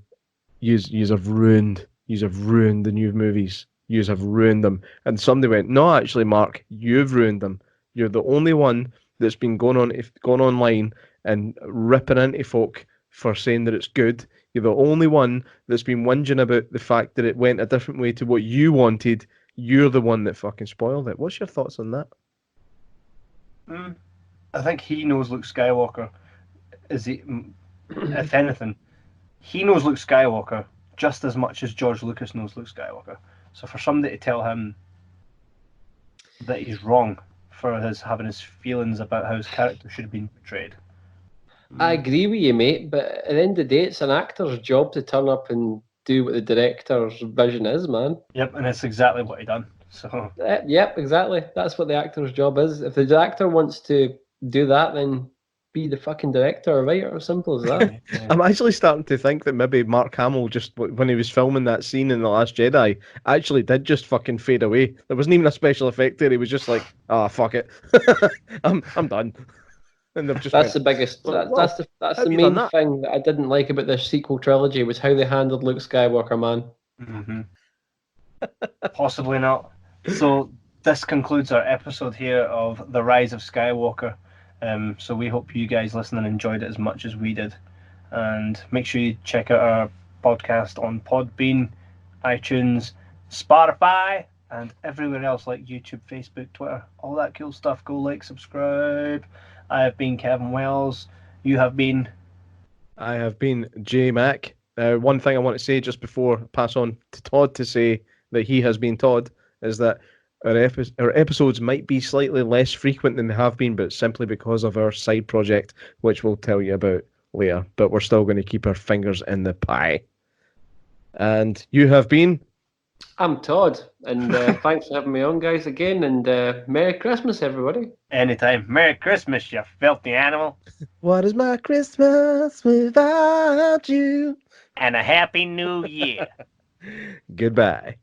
"Yous have ruined the new movies. Yous have ruined them." And somebody went, "No, actually, Mark, you've ruined them. You're the only one that's been going online and ripping into folk for saying that it's good. You're the only one that's been whinging about the fact that it went a different way to what you wanted. You're the one that fucking spoiled it." What's your thoughts on that? I think he knows Luke Skywalker. If anything, he knows Luke Skywalker just as much as George Lucas knows Luke Skywalker. So for somebody to tell him that he's wrong for having his feelings about how his character should have been portrayed. I agree with you, mate, but at the end of the day, it's an actor's job to turn up and do what the director's vision is, man. Yep, and it's exactly what he done. So yep, exactly. That's what the actor's job is. If the actor wants to do that, then be the fucking director or writer. Simple as that. I'm actually starting to think that maybe Mark Hamill, just when he was filming that scene in The Last Jedi, actually did just fucking fade away. There wasn't even a special effect there. He was just like, fuck it. I'm done. And they've just that's the biggest. That's the main thing that I didn't like about this sequel trilogy was how they handled Luke Skywalker, man. Mm-hmm. Possibly not. So this concludes our episode here of The Rise of Skywalker. So we hope you guys listening enjoyed it as much as we did. And make sure you check out our podcast on Podbean, iTunes, Spotify, and everywhere else like YouTube, Facebook, Twitter, all that cool stuff. Go like, subscribe. I have been Kevin Wells. You have been... I have been Jay Mack. One thing I want to say just before I pass on to Todd to say that he has been Todd is that our episodes might be slightly less frequent than they have been, but simply because of our side project, which we'll tell you about later. But we're still going to keep our fingers in the pie. And you have been... I'm Todd, and thanks for having me on, guys, again, and Merry Christmas, everybody. Anytime. Merry Christmas, you filthy animal. What is my Christmas without you? And a Happy New Year. Goodbye.